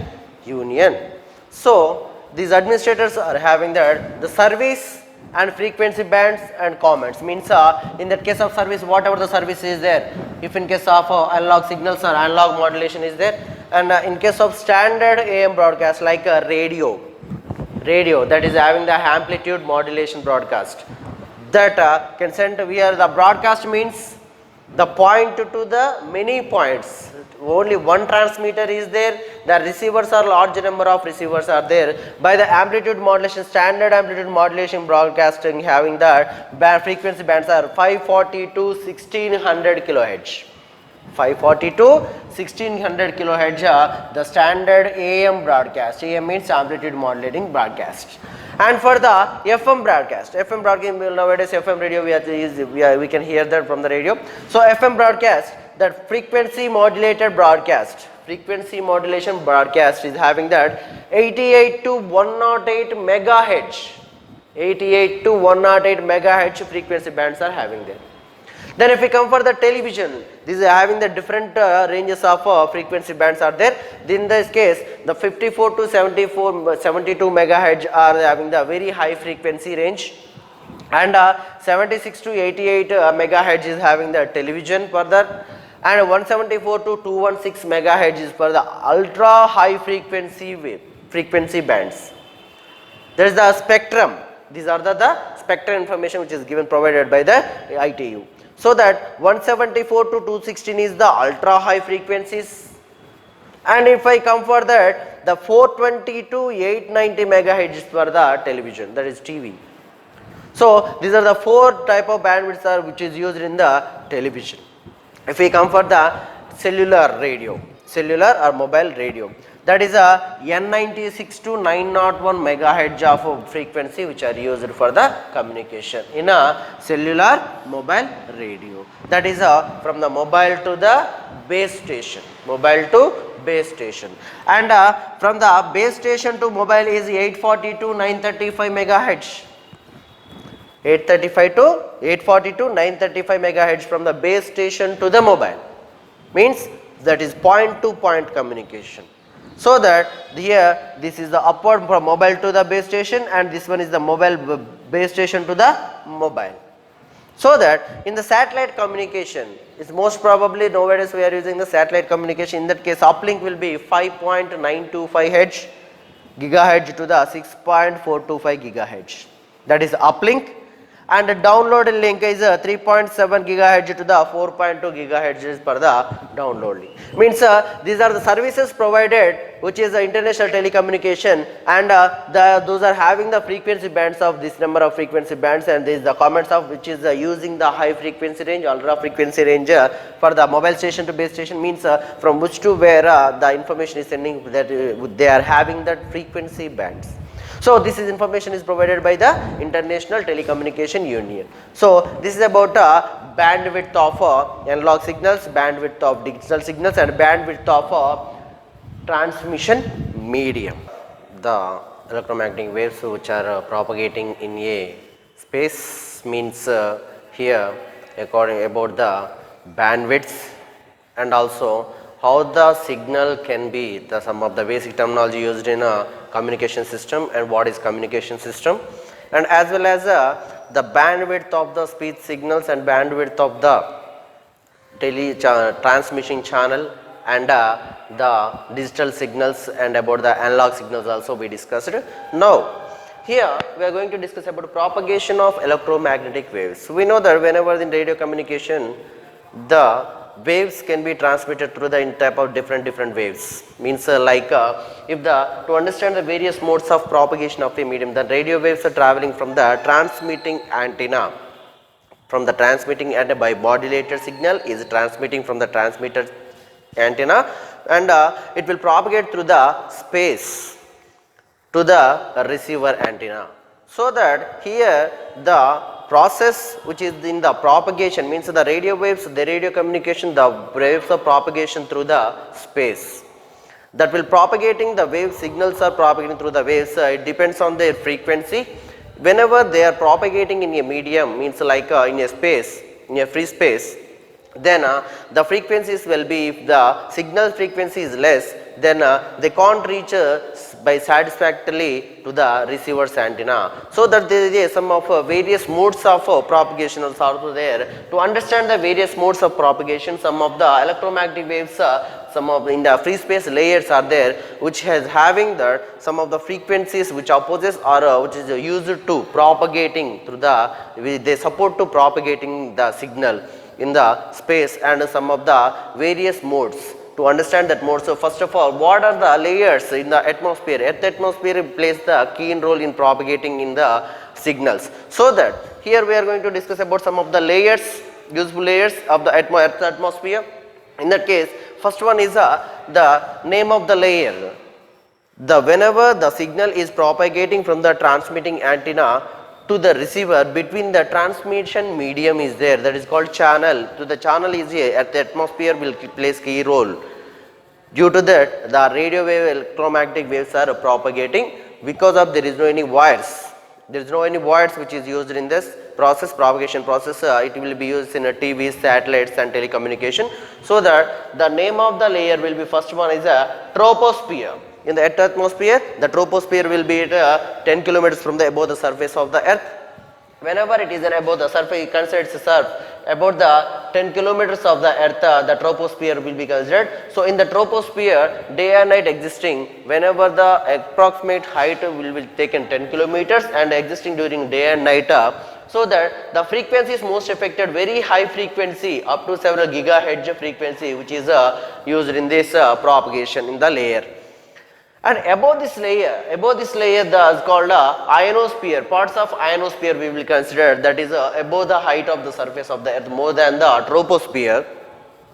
Union. So these administrators are having the service and frequency bands and comments, means in that case of service, whatever the service is there, if in case of analog signals or analog modulation is there, and in case of standard AM broadcast like radio that is having the amplitude modulation broadcast, that can send here the broadcast means the point to the many points. Only one transmitter is there, the receivers are large number of receivers are there. By the amplitude modulation, standard amplitude modulation broadcasting having that frequency bands are 540 to 1600 kilohertz. 540 to 1600 kilohertz the standard AM broadcast. AM means amplitude modulating broadcast. And for the FM broadcast, nowadays FM radio we can hear that from the radio. So FM broadcast, that frequency modulated broadcast, frequency modulation broadcast is having that 88 to 108 megahertz. 88 to 108 megahertz frequency bands are having there. Then if we come for the television, these are having the different ranges of frequency bands are there. In this case, the 54 to 72 megahertz are having the very high frequency range, and 76 to 88 megahertz is having the television further, and 174 to 216 megahertz is for the ultra high frequency bands. There is the spectrum. These are the spectrum information which is given provided by the ITU. So that 174 to 216 is the ultra high frequencies, and if I come for that, the 420 to 890 megahertz is for the television, that is TV. So these are the four type of bandwidths which is used in the television. If we come for the cellular radio, cellular or mobile radio, that is a N96 to 901 megahertz of frequency which are used for the communication in a cellular mobile radio. That is from the mobile to the base station, mobile to base station, and from the base station to mobile is 840 to 935 megahertz. 840 to 935 megahertz from the base station to the mobile, means that is point to point communication. So that here this is the upward from mobile to the base station, and this one is the mobile base station to the mobile. So that in the satellite communication is most probably nowadays we are using the satellite communication. In that case, uplink will be 5.925 gigahertz to the 6.425 gigahertz. That is uplink. And the download link is 3.7 gigahertz to the 4.2 gigahertz per the download link. Means these are the services provided which is international telecommunication, and those are having the frequency bands of this number of frequency bands, and this is the comments of which is using the high frequency range, ultra frequency range for the mobile station to base station, means from which to where the information is sending, that they are having that frequency bands. So this is information is provided by the International Telecommunication Union. So this is about bandwidth of analog signals, bandwidth of digital signals, and bandwidth of transmission medium. The electromagnetic waves which are propagating in a space, means here according about the bandwidths, and also how the signal can be, the some of the basic terminology used in a communication system and what is communication system, and as well as the bandwidth of the speech signals and bandwidth of the transmission channel, and the digital signals, and about the analog signals also we discussed. Now here we are going to discuss about propagation of electromagnetic waves. We know that whenever in radio communication the waves can be transmitted through the type of different waves, means if to understand the various modes of propagation of a medium, the radio waves are traveling from the transmitting antenna, by modulator signal is transmitting from the transmitter antenna, and it will propagate through the space to the receiver antenna. So that here the process which is in the propagation, means the radio waves, the radio communication, the waves of propagation through the space, that will propagating the wave signals are propagating through the waves. It depends on their frequency. Whenever they are propagating in a medium, means in a space, in a free space, then the frequencies will be, if the signal frequency is less, then they can't reach by satisfactorily to the receiver's antenna. So that there is some of various modes of propagation is also there. To understand the various modes of propagation, some of the electromagnetic waves, some of in the free space layers are there, which has having that some of the frequencies which opposes or which is used to propagating through the, they support to propagating the signal in the space, and some of the various modes. To understand that mode, so first of all, what are the layers in the atmosphere? Earth atmosphere plays the key role in propagating in the signals. So that here we are going to discuss about some of the layers, useful layers of the Earth atmosphere. In that case, first one is the name of the layer. Whenever the signal is propagating from the transmitting antenna to the receiver, between the transmission medium is there, that is called channel. To the channel is here, at the atmosphere will plays key role. Due to that, the radio wave electromagnetic waves are propagating, because of there is no any wires. There is no any wires which is used in this process, propagation process. It will be used in a TV, satellites and telecommunication. So that the name of the layer will be, first one is a troposphere. In the Earth atmosphere, the troposphere will be at 10 kilometers from the above the surface of the Earth. Whenever it is above the surface, you consider it's above the 10 kilometers of the earth, the troposphere will be considered. So in the troposphere, day and night existing, whenever the approximate height will be taken 10 kilometers and existing during day and night, so that the frequency is most affected, very high frequency up to several gigahertz frequency, which is used in this propagation in the layer. And above this layer is called ionosphere. Parts of ionosphere we will consider, that is above the height of the surface of the earth, more than the troposphere,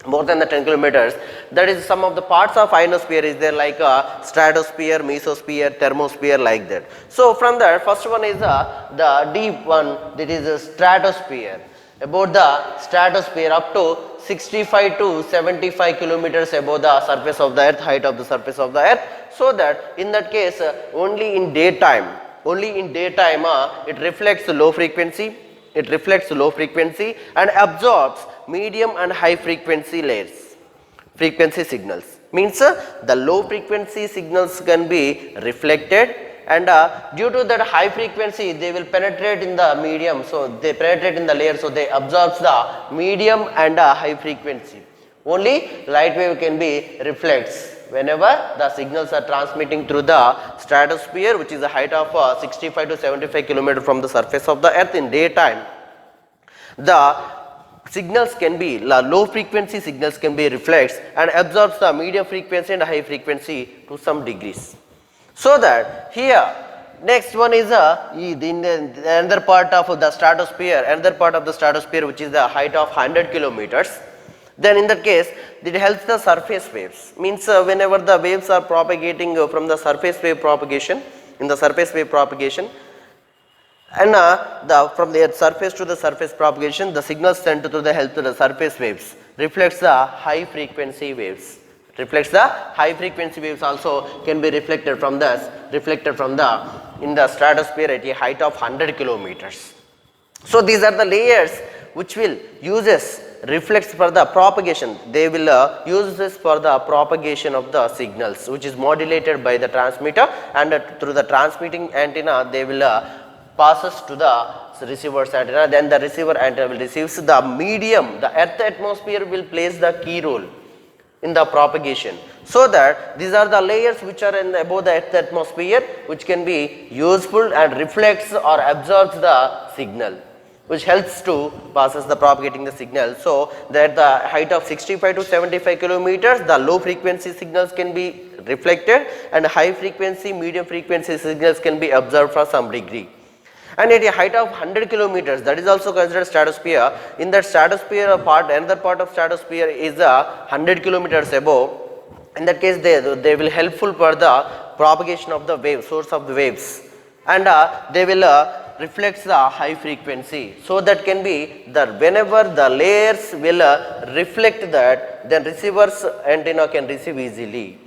more than the 10 kilometers. That is some of the parts of ionosphere is there, like stratosphere, mesosphere, thermosphere, like that. So from there, first one is the deep one, that is the stratosphere. About the stratosphere, up to 65 to 75 kilometers above the surface of the earth, height of the surface of the earth. So that in that case, only in daytime it reflects low frequency, and absorbs medium and high frequency layers, frequency signals. Means the low frequency signals can be reflected, and due to that high frequency they will penetrate in the medium, so they penetrate in the layer, so they absorbs the medium and high frequency. Only light wave can be reflects whenever the signals are transmitting through the stratosphere, which is a height of 65 to 75 km from the surface of the earth. In daytime, the signals can be, low frequency signals can be reflects and absorbs the medium frequency and high frequency to some degrees. So that here, next one is another part of the stratosphere, which is the height of 100 kilometers. Then in that case, it helps the surface waves. Means whenever the waves are propagating from the surface wave propagation, and from the earth surface to the surface propagation, the signals sent to the help to the surface waves reflects the high frequency waves. Also can be reflected from the in the stratosphere at a height of 100 kilometers. So these are the layers which will uses reflects for the propagation. They will use this for the propagation of the signals, which is modulated by the transmitter, and through the transmitting antenna they will passes to the receiver's antenna. Then the receiver antenna will receives the medium. The earth atmosphere will plays the key role in the propagation. So that these are the layers which are above the earth atmosphere, which can be useful and reflects or absorbs the signal, which helps to passes the propagating the signal. So that the height of 65 to 75 kilometers, the low frequency signals can be reflected, and high frequency, medium frequency signals can be absorbed for some degree. And at a height of 100 kilometers, that is also considered stratosphere. In that stratosphere part, another part of stratosphere is 100 kilometers above. In that case, they will helpful for the propagation of the wave, source of the waves, and they will reflects the high frequency. So that can be that whenever the layers will reflect that, then receiver's antenna can receive easily.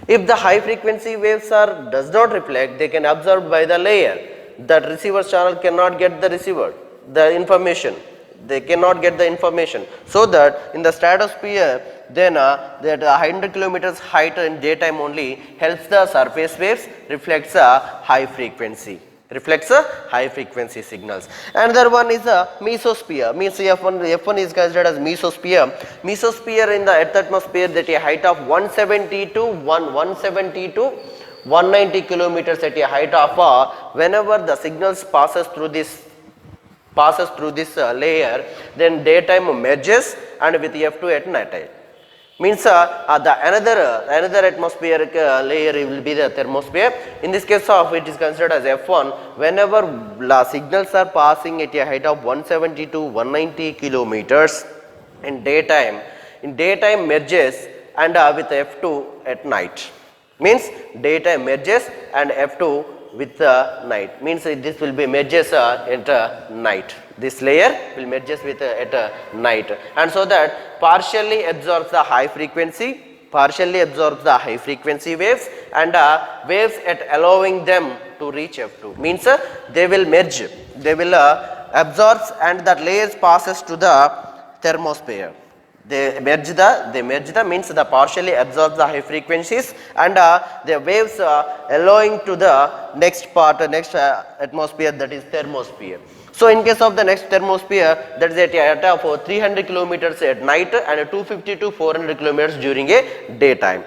If the high frequency waves does not reflect, they can absorb by the layer. That receiver channel cannot get the information. They cannot get the information. So that in the stratosphere, then that 100 kilometers height in daytime only helps the surface waves reflects a high frequency. Signals. Another one is a mesosphere. Means F1 is considered as mesosphere. Mesosphere in the earth atmosphere, that a height of 170 to 190 kilometers at a height of whenever the signals passes through this layer, then daytime merges, and with F2 at night time. Means the another atmospheric layer will be the thermosphere. In this case of it is considered as F1. Whenever signals are passing at a height of 170 to 190 kilometers in daytime merges, and with F2 at night. Means daytime merges and F2 with night. Means this will be merges at night. This layer will merges with at night, and so that partially absorbs the high frequency waves, and waves at allowing them to reach F2. Means they will merge, they will absorbs, and that layers passes to the thermosphere. They merge the means the partially absorbs the high frequencies, and the waves allowing to the next atmosphere, that is thermosphere. So in case of the next thermosphere, that is at of 300 kilometers at night and 250 to 400 kilometers during a daytime.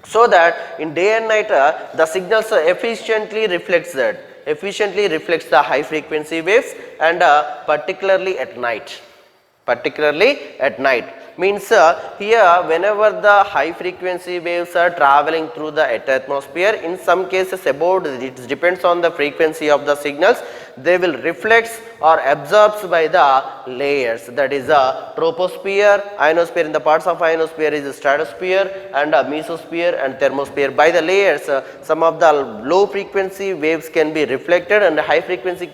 So that in day and night the signals efficiently reflects the high frequency waves, and particularly at night. Means here whenever the high frequency waves are traveling through the atmosphere, in some cases it depends on the frequency of the signals, they will reflect or absorbed by the layers, that is a troposphere, ionosphere. In the parts of ionosphere is stratosphere and mesosphere and thermosphere. By the layers some of the low frequency waves can be reflected and high frequency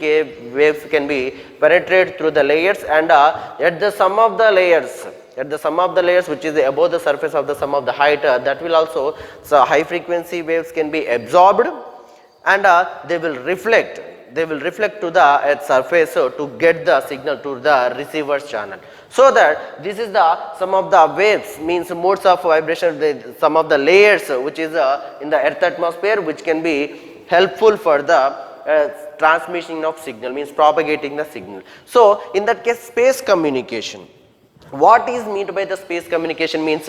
waves can be penetrate through the layers, and at the sum of the layers which is above the surface of the sum of the height, that will also, so high frequency waves can be absorbed and they will reflect to the surface to get the signal to the receiver's channel. So that this is the some of the waves, means modes of vibration, some of the layers which is in the earth atmosphere, which can be helpful for the transmission of signal, means propagating the signal. So in that case, space communication. What is meant by the space communication means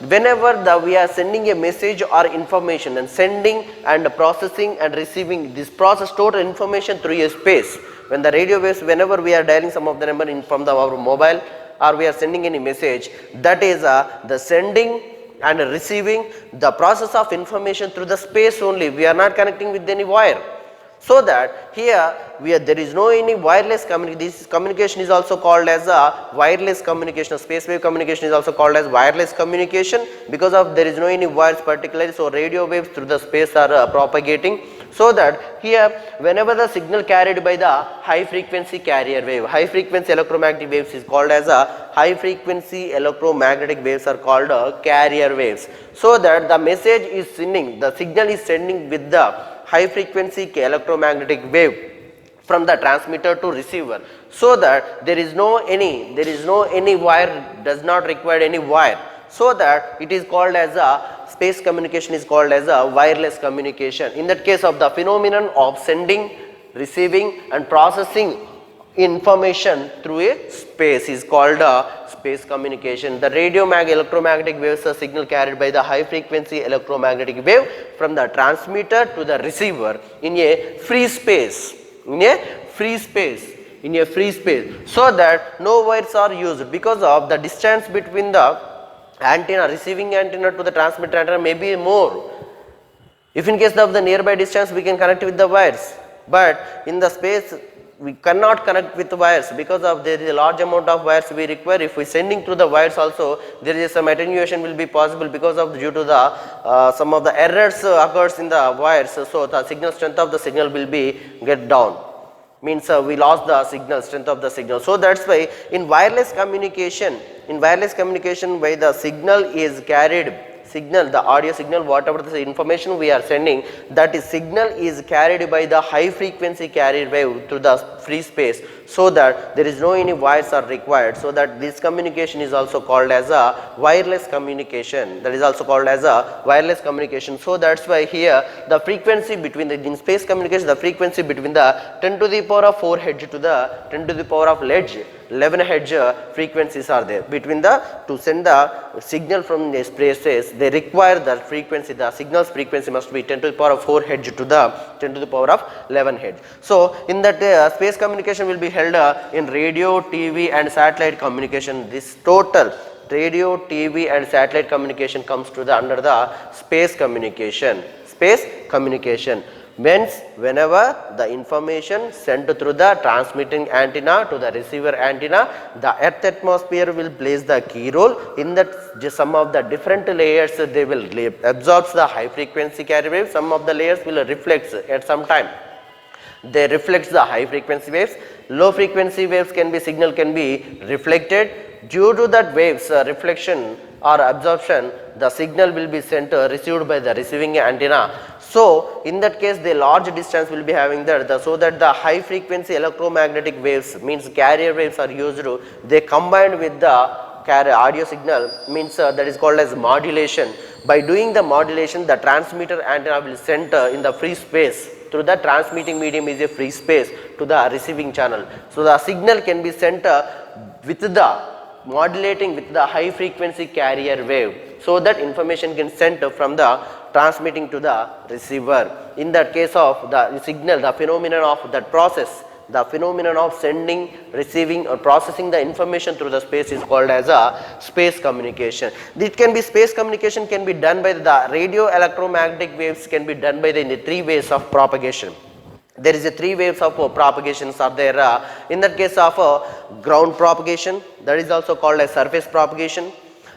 whenever we are sending a message or information, and sending and processing and receiving, this process total information through a space. When the radio waves, whenever we are dialing some of the number in from our mobile, or we are sending any message, that is the sending and receiving the process of information through the space only. We are not connecting with any wire. So that here there is no any wireless communication. This communication is also called as a wireless communication. Space wave communication is also called as wireless communication, because of there is no any wires particularly. So radio waves through the space are propagating. So that here whenever the signal carried by the high frequency carrier wave, high frequency electromagnetic waves is called as a high frequency electromagnetic waves are called carrier waves. So that the message is sending, the signal is sending with the high frequency electromagnetic wave from the transmitter to receiver. So that there is no any wire, does not require any wire. So that it is called as a space communication, is called as a wireless communication. In that case of the phenomenon of sending, receiving and processing information through a space is called space communication. The electromagnetic waves are signal carried by the high frequency electromagnetic wave from the transmitter to the receiver in a free space, so that no wires are used, because of the distance between the antenna, receiving antenna to the transmitter antenna may be more. If in case of the nearby distance, we can connect with the wires, but in the space we cannot connect with the wires, because of there is a large amount of wires we require. If we sending through the wires also, there is some attenuation will be possible, because of due to the some of the errors occurs in the wires. So the signal strength of the signal will be get down, means we lost the signal strength of the signal. So that's why in wireless communication where the signal is carried, the audio signal, whatever the information we are sending, that is signal is carried by the high frequency carrier wave through the free space, so that there is no any wires are required. So that this communication is also called as a wireless communication, So that's why here the frequency between the, in space communication, the frequency between the 10 to the power of 4 Hz to the 10 to the power of 11 Hz frequencies are there between the, to send the signal from the spaces, they require the frequency, the signal's frequency must be 10 to the power of 4 Hz to the 10 to the power of 11 Hz. So in that space communication will be held in radio, TV and satellite communication. This total radio, TV and satellite communication comes to the under the space communication. Whenever the information sent through the transmitting antenna to the receiver antenna, the earth atmosphere will plays the key role in that. Some of the different layers they will absorb the high frequency carrier wave, some of the layers will reflect at some time, they reflect the high frequency waves. Low frequency waves can be, signal can be reflected. Due to that waves reflection or absorption, the signal will be sent received by the receiving antenna. So in that case the large distance will be having that, so that the high frequency electromagnetic waves, means carrier waves are used, they combined with the audio signal, means that is called as modulation. By doing the modulation, the transmitter antenna will send in the free space, through the transmitting medium is a free space, to the receiving channel. So the signal can be sent with the modulating with the high frequency carrier wave, so that information can sent from the transmitting to the receiver. In that case of the signal, the phenomenon of that process, the phenomenon of sending, receiving or processing the information through the space is called as a space communication. It can be space communication can be done by the radio electromagnetic waves, can be done by the three ways of propagation. There is a three waves of propagations are there. In that case of ground propagation, that is also called as surface propagation,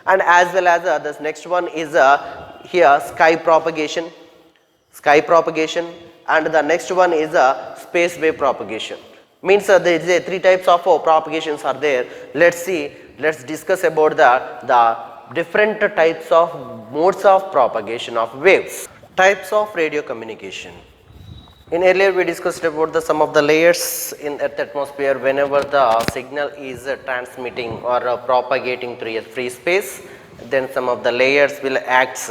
and as well as this next one is here sky propagation, and the next one is space wave propagation. Means there is three types of propagations are there. Let's discuss about the different types of modes of propagation of waves. Types of radio communication. In earlier we discussed about some of the layers in Earth atmosphere. Whenever the signal is transmitting or propagating through a free space, then some of the layers will act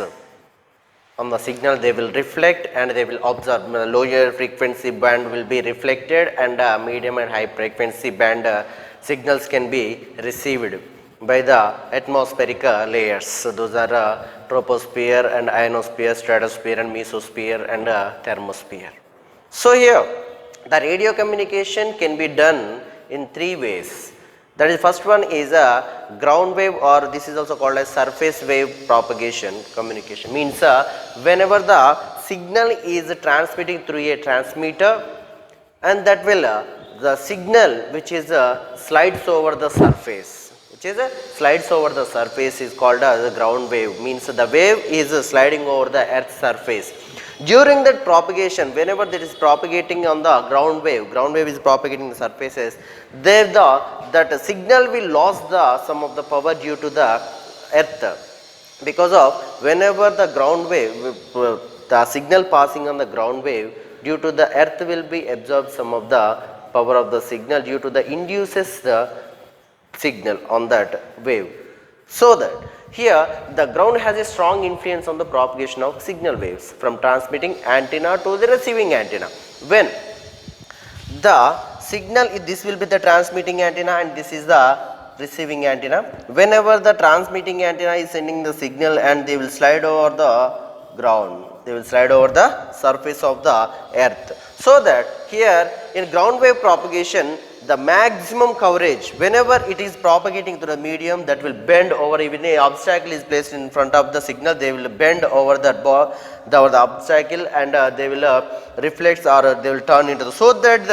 on the signal. They will reflect and they will absorb. The lower frequency band will be reflected, and medium and high frequency band signals can be received by the atmospheric layers. So those are troposphere and ionosphere, stratosphere and mesosphere and thermosphere. So here the radio communication can be done in three ways. That is, first one is a ground wave, or this is also called as surface wave propagation communication. Means whenever the signal is transmitting through a transmitter, and that will the signal which is slides over the surface, is called as the ground wave. Means the wave is sliding over the earth's surface. During that propagation, whenever that is propagating on the ground wave is propagating the surfaces, there that signal will lose some of the power due to the earth, because of whenever the ground wave, the signal passing on the ground wave, due to the earth will be absorbed some of the power of the signal due to the induces the signal on that wave. So that here the ground has a strong influence on the propagation of signal waves from transmitting antenna to the receiving antenna. When the signal, this will be the transmitting antenna and this is the receiving antenna. Whenever the transmitting antenna is sending the signal, and they will slide over the ground, they will slide over the surface of the earth. So that here in ground wave propagation, the maximum coverage, whenever it is propagating through the medium, that will bend over. Even an obstacle is placed in front of the signal, they will bend over that the obstacle, and they will reflect, or they will turn into the, so that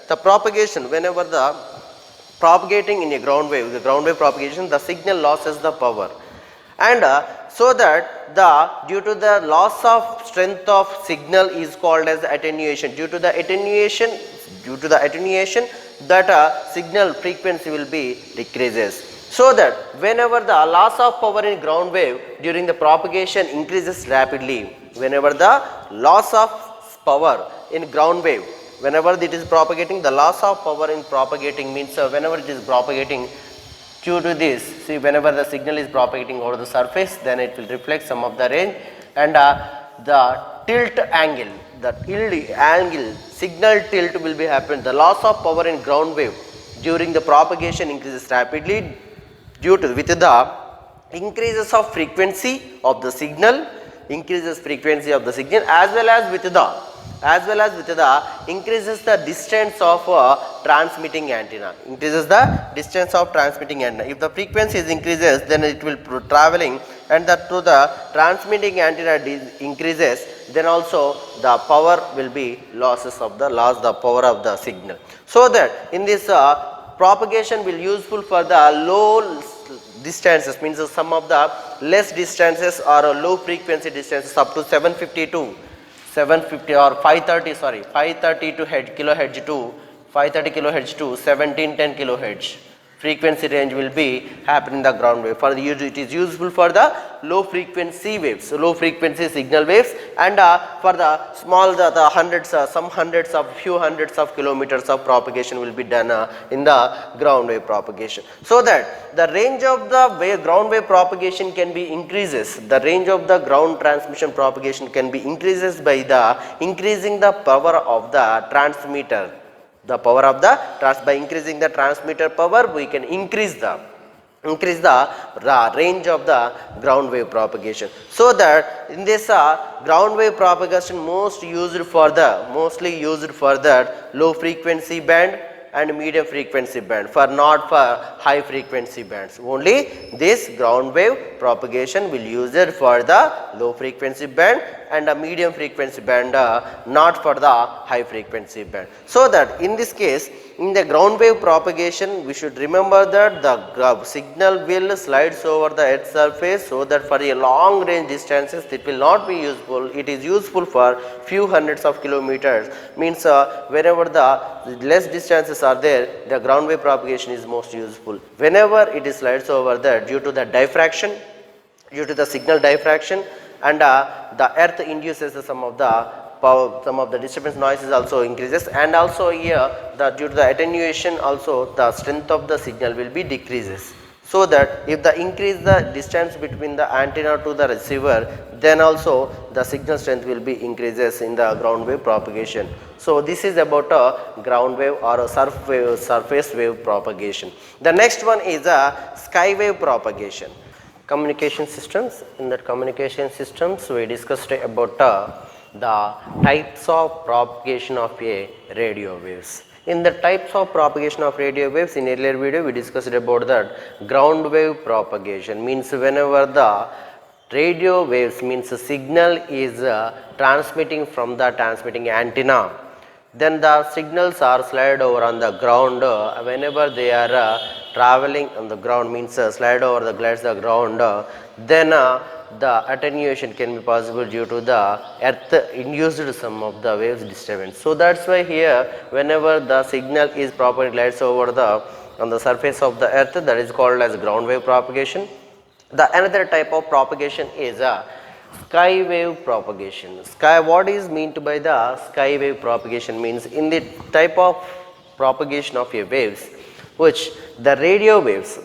the propagation, whenever the propagating in a ground wave, the ground wave propagation, the signal loses the power, and so that due to the loss of strength of signal is called as attenuation. Due to the attenuation, that signal frequency will be decreases. So that whenever the loss of power in ground wave during the propagation increases rapidly, whenever the loss of power in ground wave, whenever it is propagating, the loss of power in propagating means whenever it is propagating, due to this, see, whenever the signal is propagating over the surface, then it will reflect some of the range, and the tilt angle, signal tilt will be happen. The loss of power in ground wave during the propagation increases rapidly due to with the increases of frequency of the signal, as well as with the increases the distance of transmitting antenna. If the frequency is then it will traveling, and that to the transmitting antenna increases, then also the power will be the power of the signal. So that in this propagation will useful for the low distances, means some of the less distances or low frequency distances up to 530 to kilohertz to 1710 kilohertz frequency range will be happening in the ground wave. For the use, it is useful for the low frequency waves, low frequency signal waves, and for the small few hundreds of kilometers of propagation will be done in the ground wave propagation. So that the range of the ground wave propagation can be increases. The range of the ground transmission propagation can be increases by the increasing the power of the transmitter. The power of the by increasing the transmitter power, we can increase the range of the ground wave propagation. So that in this ground wave propagation mostly used for that low frequency band and medium frequency band, for not for high frequency bands. Only this ground wave propagation will use it for the low frequency band and a medium frequency band, not for the high frequency band. So that in this case, in the ground wave propagation, we should remember that the signal will slides over the earth surface, so that for a long range distances it will not be useful. It is useful for few hundreds of kilometers, means wherever the less distances are there, the ground wave propagation is most useful. Whenever it is slides over there, due to the diffraction, due to the signal diffraction, and the earth induces some of the power, some of the disturbance noises also increases, and also here due to the attenuation also the strength of the signal will be decreases. So that if the increase the distance between the antenna to the receiver, then also the signal strength will be increases in the ground wave propagation. So this is about a ground wave or a surface wave propagation. The next one is a sky wave propagation. Communication systems. In that communication systems, we discussed about the types of propagation of a radio waves. In the types of propagation of radio waves, in earlier video we discussed about that ground wave propagation, means whenever the radio waves, means the signal is transmitting from the transmitting antenna, then the signals are slide over on the ground. Whenever they are traveling on the ground, means slide over the glides the ground, then the attenuation can be possible due to the earth induced some of the waves disturbance. So that's why here whenever the signal is properly glides over the on the surface of the earth, that is called as ground wave propagation. The another type of propagation is sky wave propagation. What is meant by the sky wave propagation means, in the type of propagation of a waves, which the radio waves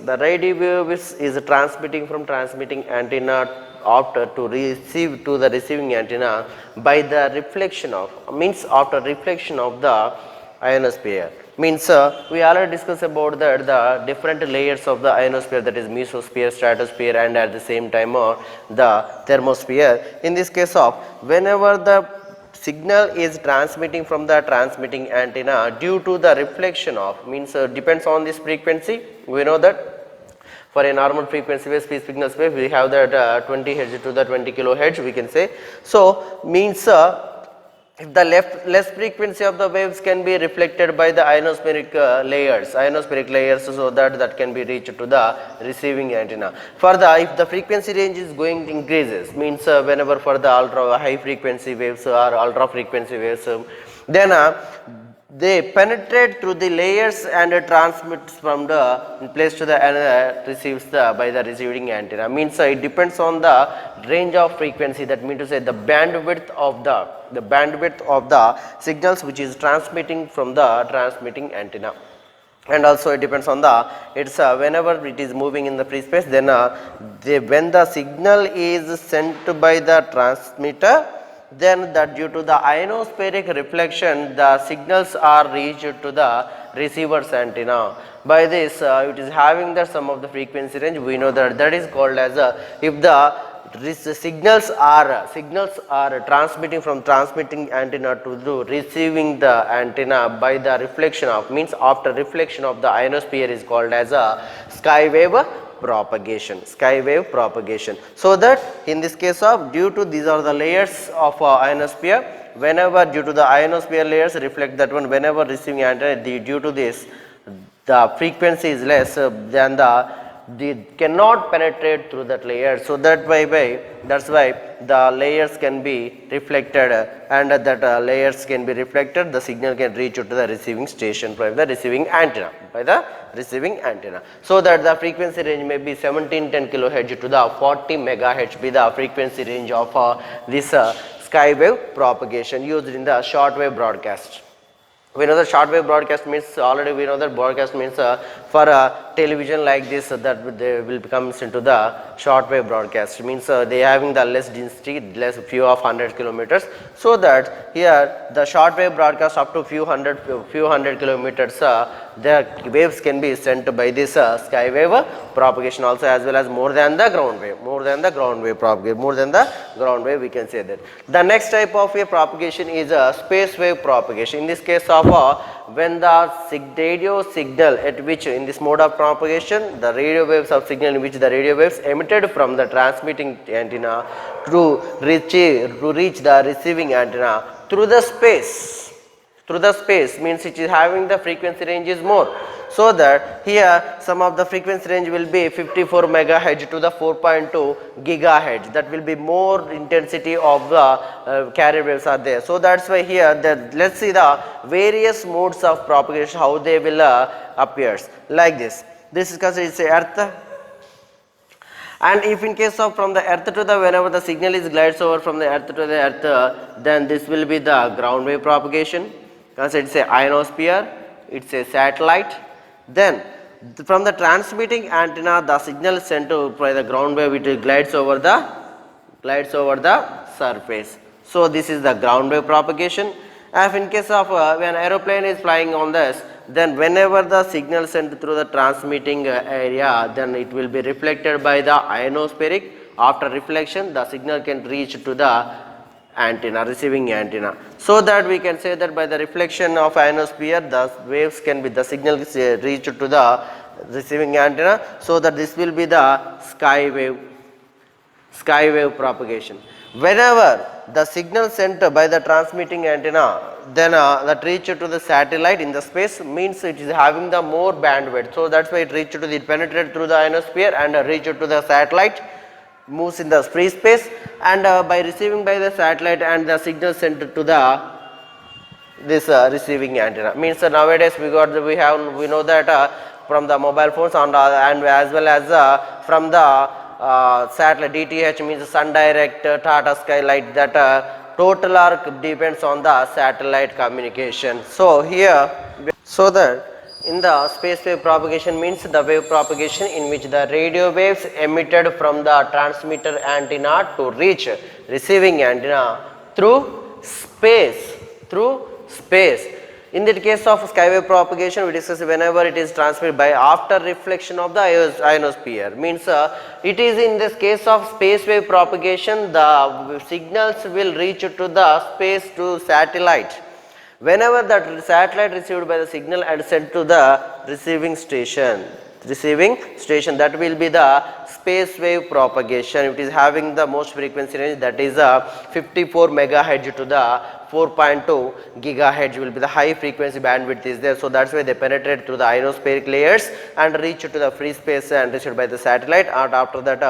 is transmitting from transmitting antenna after to receive to the receiving antenna by the reflection of, means after reflection of the ionosphere. Means we already discussed about that the different layers of the ionosphere, that is mesosphere, stratosphere, and at the same time the thermosphere. In this case of whenever the signal is transmitting from the transmitting antenna due to the reflection of, means depends on this frequency. We know that for a normal frequency wave, signal wave, we have that 20 Hz to the 20 kHz, we can say. So means if the less frequency of the waves can be reflected by the ionospheric layers, so that can be reached to the receiving antenna. Further, if the frequency range is going increases, means whenever for the ultra high frequency waves or ultra frequency waves, then they penetrate through the layers and transmits from the place to the receives by the receiving antenna. Means it depends on the range of frequency, that means to say the bandwidth of the signals which is transmitting from the transmitting antenna. And also it depends on the whenever it is moving in the free space, then when the signal is sent by the transmitter, then that due to the ionospheric reflection, the signals are reached to the receiver's antenna. By this it is having the some of the frequency range. We know that is called as if the signals are transmitting from transmitting antenna to the receiving the antenna by the reflection of, means after reflection of the ionosphere, is called as a sky wave propagation. So that in this case of, due to these are the layers of ionosphere, whenever due to the ionosphere layers reflect that one, whenever receiving antenna, due to this the frequency is less than they cannot penetrate through that layer. So that's why the layers can be reflected, and that layers can be reflected, the signal can reach to the receiving station by the receiving antenna, so that the frequency range may be 1710 kHz to the 40 MHz be the frequency range of this sky wave propagation used in the short wave broadcast. We know that shortwave broadcast means, already we know that broadcast means for television like this, that they will comes into the shortwave broadcast, means they having the less density, less few of 100 kilometers, so that here the shortwave broadcast up to few hundred kilometers, the waves can be sent by this skywave propagation also, as well as more than the ground wave, more than the ground wave propagation, more than the ground wave, we can say that. The next type of a propagation is a space wave propagation. In this case of when the radio signal at which, in this mode of propagation, the radio waves of signal in which the radio waves emitted from the transmitting antenna to reach the receiving antenna through the space. Through the space means it is having the frequency range is more, so that here some of the frequency range will be 54 megahertz to the 4.2 gigahertz, that will be more intensity of the carrier waves are there. So that's why here let's see the various modes of propagation, how they will appears like this. This is considered earth. And if in case of from the earth to the, whenever the signal is glides over from the earth to the earth, then this will be the ground wave propagation. Because it's a ionosphere, it's a satellite. Then from the transmitting antenna, the signal is sent to by the ground wave, it glides over the surface. So this is the ground wave propagation. If in case of when aeroplane is flying on this, then whenever the signal sent through the transmitting area, then it will be reflected by the ionospheric. After reflection, the signal can reach to the antenna, receiving antenna. So that we can say that by the reflection of ionosphere, the waves can be, the signal is reached to the receiving antenna. So that this will be the sky wave propagation. Whenever the signal sent by the transmitting antenna, then that reach to the satellite in the space, means it is having the more bandwidth. So that's why it reached to the, it penetrated through the ionosphere and reached to the satellite, moves in the free space, and by receiving by the satellite and the signal sent to the this receiving antenna, means nowadays we know that from the mobile phones and as well as from the satellite, DTH means Sun Direct, Tata Sky, like that total arc depends on the satellite communication. So here, so that in the space wave propagation means the wave propagation in which the radio waves emitted from the transmitter antenna to reach receiving antenna through space. In the case of skywave propagation, we discuss whenever it is transmitted by after reflection of the ionosphere, means it is in this case of space wave propagation, the signals will reach to the space to satellite. Whenever that satellite received by the signal and sent to the receiving station, that will be the space wave propagation. It is having the most frequency range, that is 54 megahertz to the 4.2 gigahertz will be the high frequency bandwidth is there. So that's why they penetrate through the ionospheric layers and reach to the free space and reached by the satellite. And after that,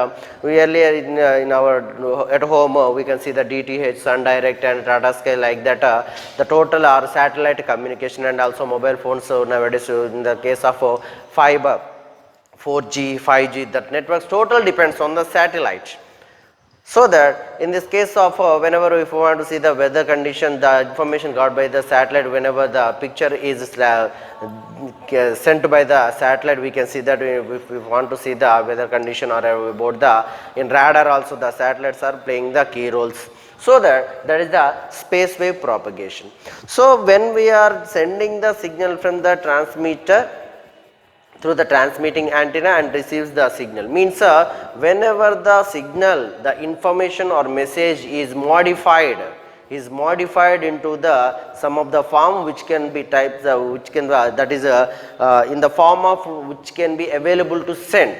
we earlier in our at home we can see the DTH, Sun Direct and Tata Sky, like that the total are satellite communication, and also mobile phones. So nowadays in the case of fiber, 4G, 5G, that networks total depends on the satellite. So that in this case of whenever if we want to see the weather condition, the information got by the satellite, whenever the picture is sent by the satellite, we can see that if we want to see the weather condition or about the, in radar also the satellites are playing the key roles. So that is the space wave propagation. So when we are sending the signal from the transmitter through the transmitting antenna and receives the signal, means whenever the signal, the information or message is modified into the some of the form which can be typed, which can that is in the form of which can be available to send,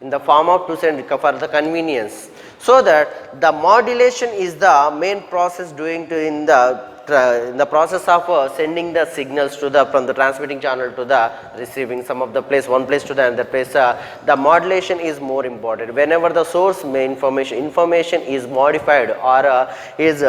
in the form of to send for the convenience. So that the modulation is the main process doing to in the process of sending the signals to the from the transmitting channel to the receiving some of the place, one place to the another place, the modulation is more important. Whenever the source information is modified or is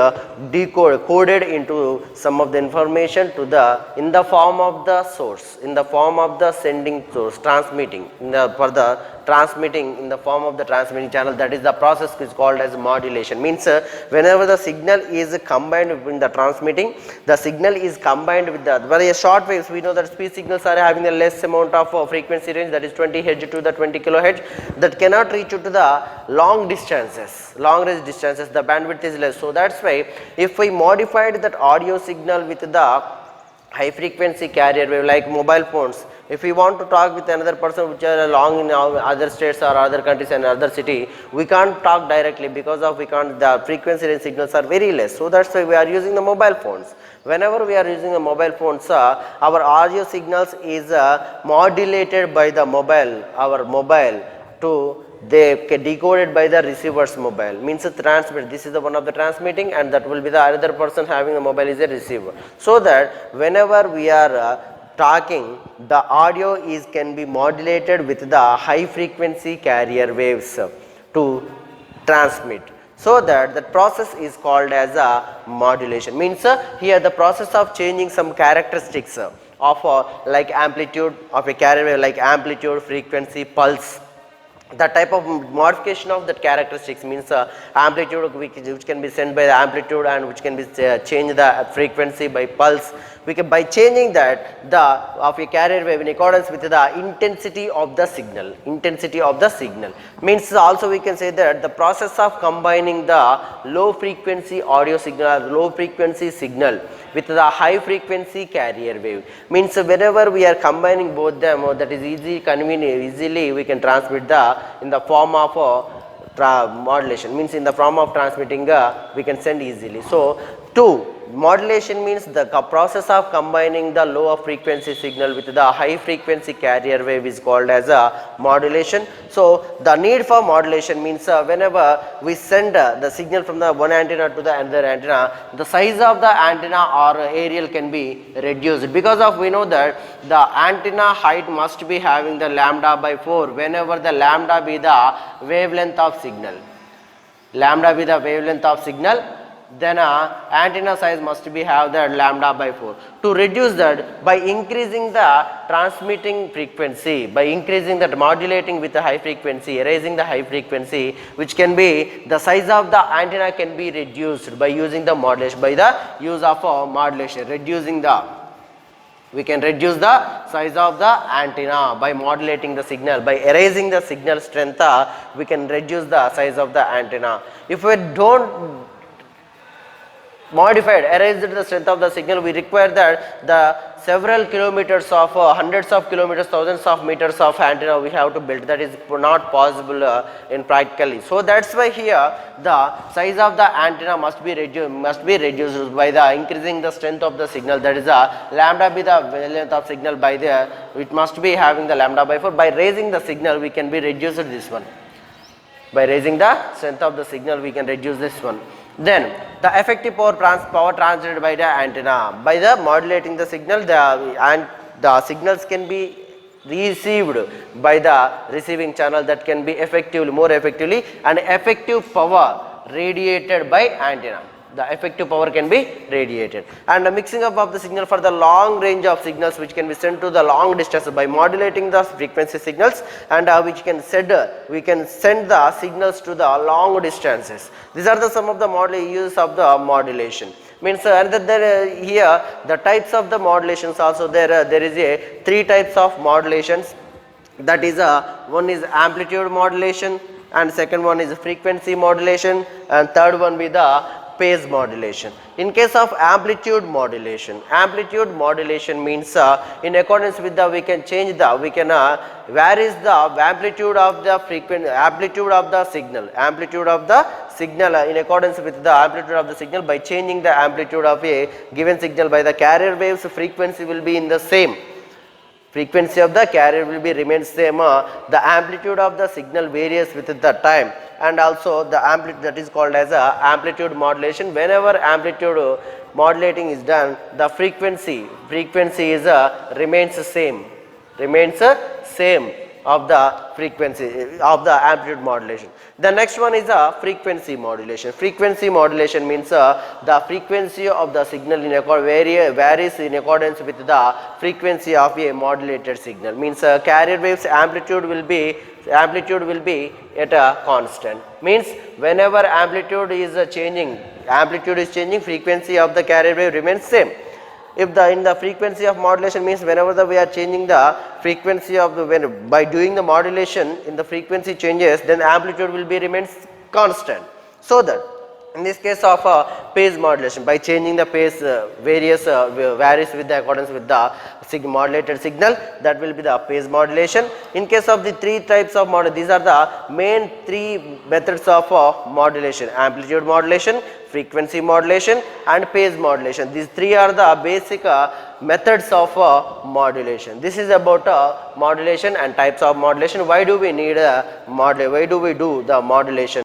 coded into some of the information to the in the form of the source, in the form of the sending source transmitting for the transmitting in the form of the transmitting channel, that is the process is called as modulation. Means whenever the signal is combined in the transmitting, the signal is combined with the very short waves. We know that speech signals are having a less amount of frequency range, that is 20 Hz to the 20 kilohertz, that cannot reach to the long distances, long range distances, the bandwidth is less. So that's why if we modified that audio signal with the high frequency carrier wave like mobile phones, if we want to talk with another person which are long in other states or other countries and other city, we can't talk directly because of the frequency range signals are very less. So that's why we are using the mobile phones. Whenever we are using the mobile phones, our audio signals is modulated by the our mobile to they get decoded by the receiver's mobile, means transmit. This is the one of the transmitting, and that will be the other person having the mobile is a receiver. So that whenever we are talking, the audio can be modulated with the high frequency carrier waves to transmit. So that the process is called as a modulation. Means here the process of changing some characteristics of like amplitude of a carrier wave, like amplitude, frequency, pulse. The type of modification of that characteristics means amplitude which can be sent by the amplitude and which can be changed the frequency by pulse. We can, by changing that of a carrier wave in accordance with the intensity of the signal. Intensity of the signal means also we can say that the process of combining the low frequency audio signal or low frequency signal with the high frequency carrier wave, means whenever we are combining both them, that is easily we can transmit in the form of modulation, means in the form of transmitting we can send easily. So modulation means the process of combining the lower frequency signal with the high frequency carrier wave is called as a modulation. So the need for modulation means whenever we send the signal from the one antenna to the another antenna, the size of the antenna or aerial can be reduced, because of we know that the antenna height must be having the lambda by 4 whenever the lambda be the wavelength of signal. Lambda be the wavelength of signal, then antenna size must be have the lambda by 4. To reduce that, by increasing the transmitting frequency, by increasing that modulating with the high frequency, erasing the high frequency, which can be the size of the antenna can be reduced by using the modulation, by the use of modulation, we can reduce the size of the antenna by modulating the signal. By erasing the signal strength, we can reduce the size of the antenna. If we don't erase the strength of the signal, we require that the several kilometers of hundreds of kilometers, thousands of meters of antenna we have to build. That is not possible in practically. So that's why here the size of the antenna must be reduced by the increasing the strength of the signal. That is lambda be the wavelength of signal by the it must be having the lambda by 4. By raising the signal we can be reduced this one. By raising the strength of the signal we can reduce this one. Then the effective power transmitted by the antenna, by the modulating the signal, the signals can be received by the receiving channel, that can be more effectively, and effective power radiated by antenna. The effective power can be radiated, and the mixing up of the signal for the long range of signals which can be sent to the long distance by modulating the frequency signals, and which can we can send the signals to the long distances. These are some of the uses of the modulation. Means here the types of the modulations also there is 3 types of modulations, that is one is amplitude modulation, and second one is frequency modulation, and third one be the phase modulation. In case of amplitude modulation means in accordance with the we can change the varies the amplitude of the amplitude of the signal in accordance with the amplitude of the signal. By changing the amplitude of a given signal by the carrier waves, frequency will be in the same. Frequency of the carrier will be remains same. The amplitude of the signal varies with the time, and also the amplitude, that is called as amplitude modulation. Whenever amplitude modulating is done, the frequency is remains same. of the frequency of the amplitude modulation. The next one is a frequency modulation. Frequency modulation means the frequency of the signal in varies in accordance with the frequency of a modulated signal. Means carrier waves amplitude will be at a constant. Means whenever amplitude is changing, frequency of the carrier wave remains same. If in the frequency of modulation means whenever we are changing the frequency of the by doing the modulation in the frequency changes, then the amplitude will be remains constant. So that in this case of phase modulation, by changing the phase varies with the accordance with the modulated signal, that will be the phase modulation. In case of the three types of modulation, these are the main three methods of modulation: amplitude modulation, frequency modulation and phase modulation. These three are the basic methods of modulation. This is about modulation and types of modulation. Why do we need why do we do the modulation?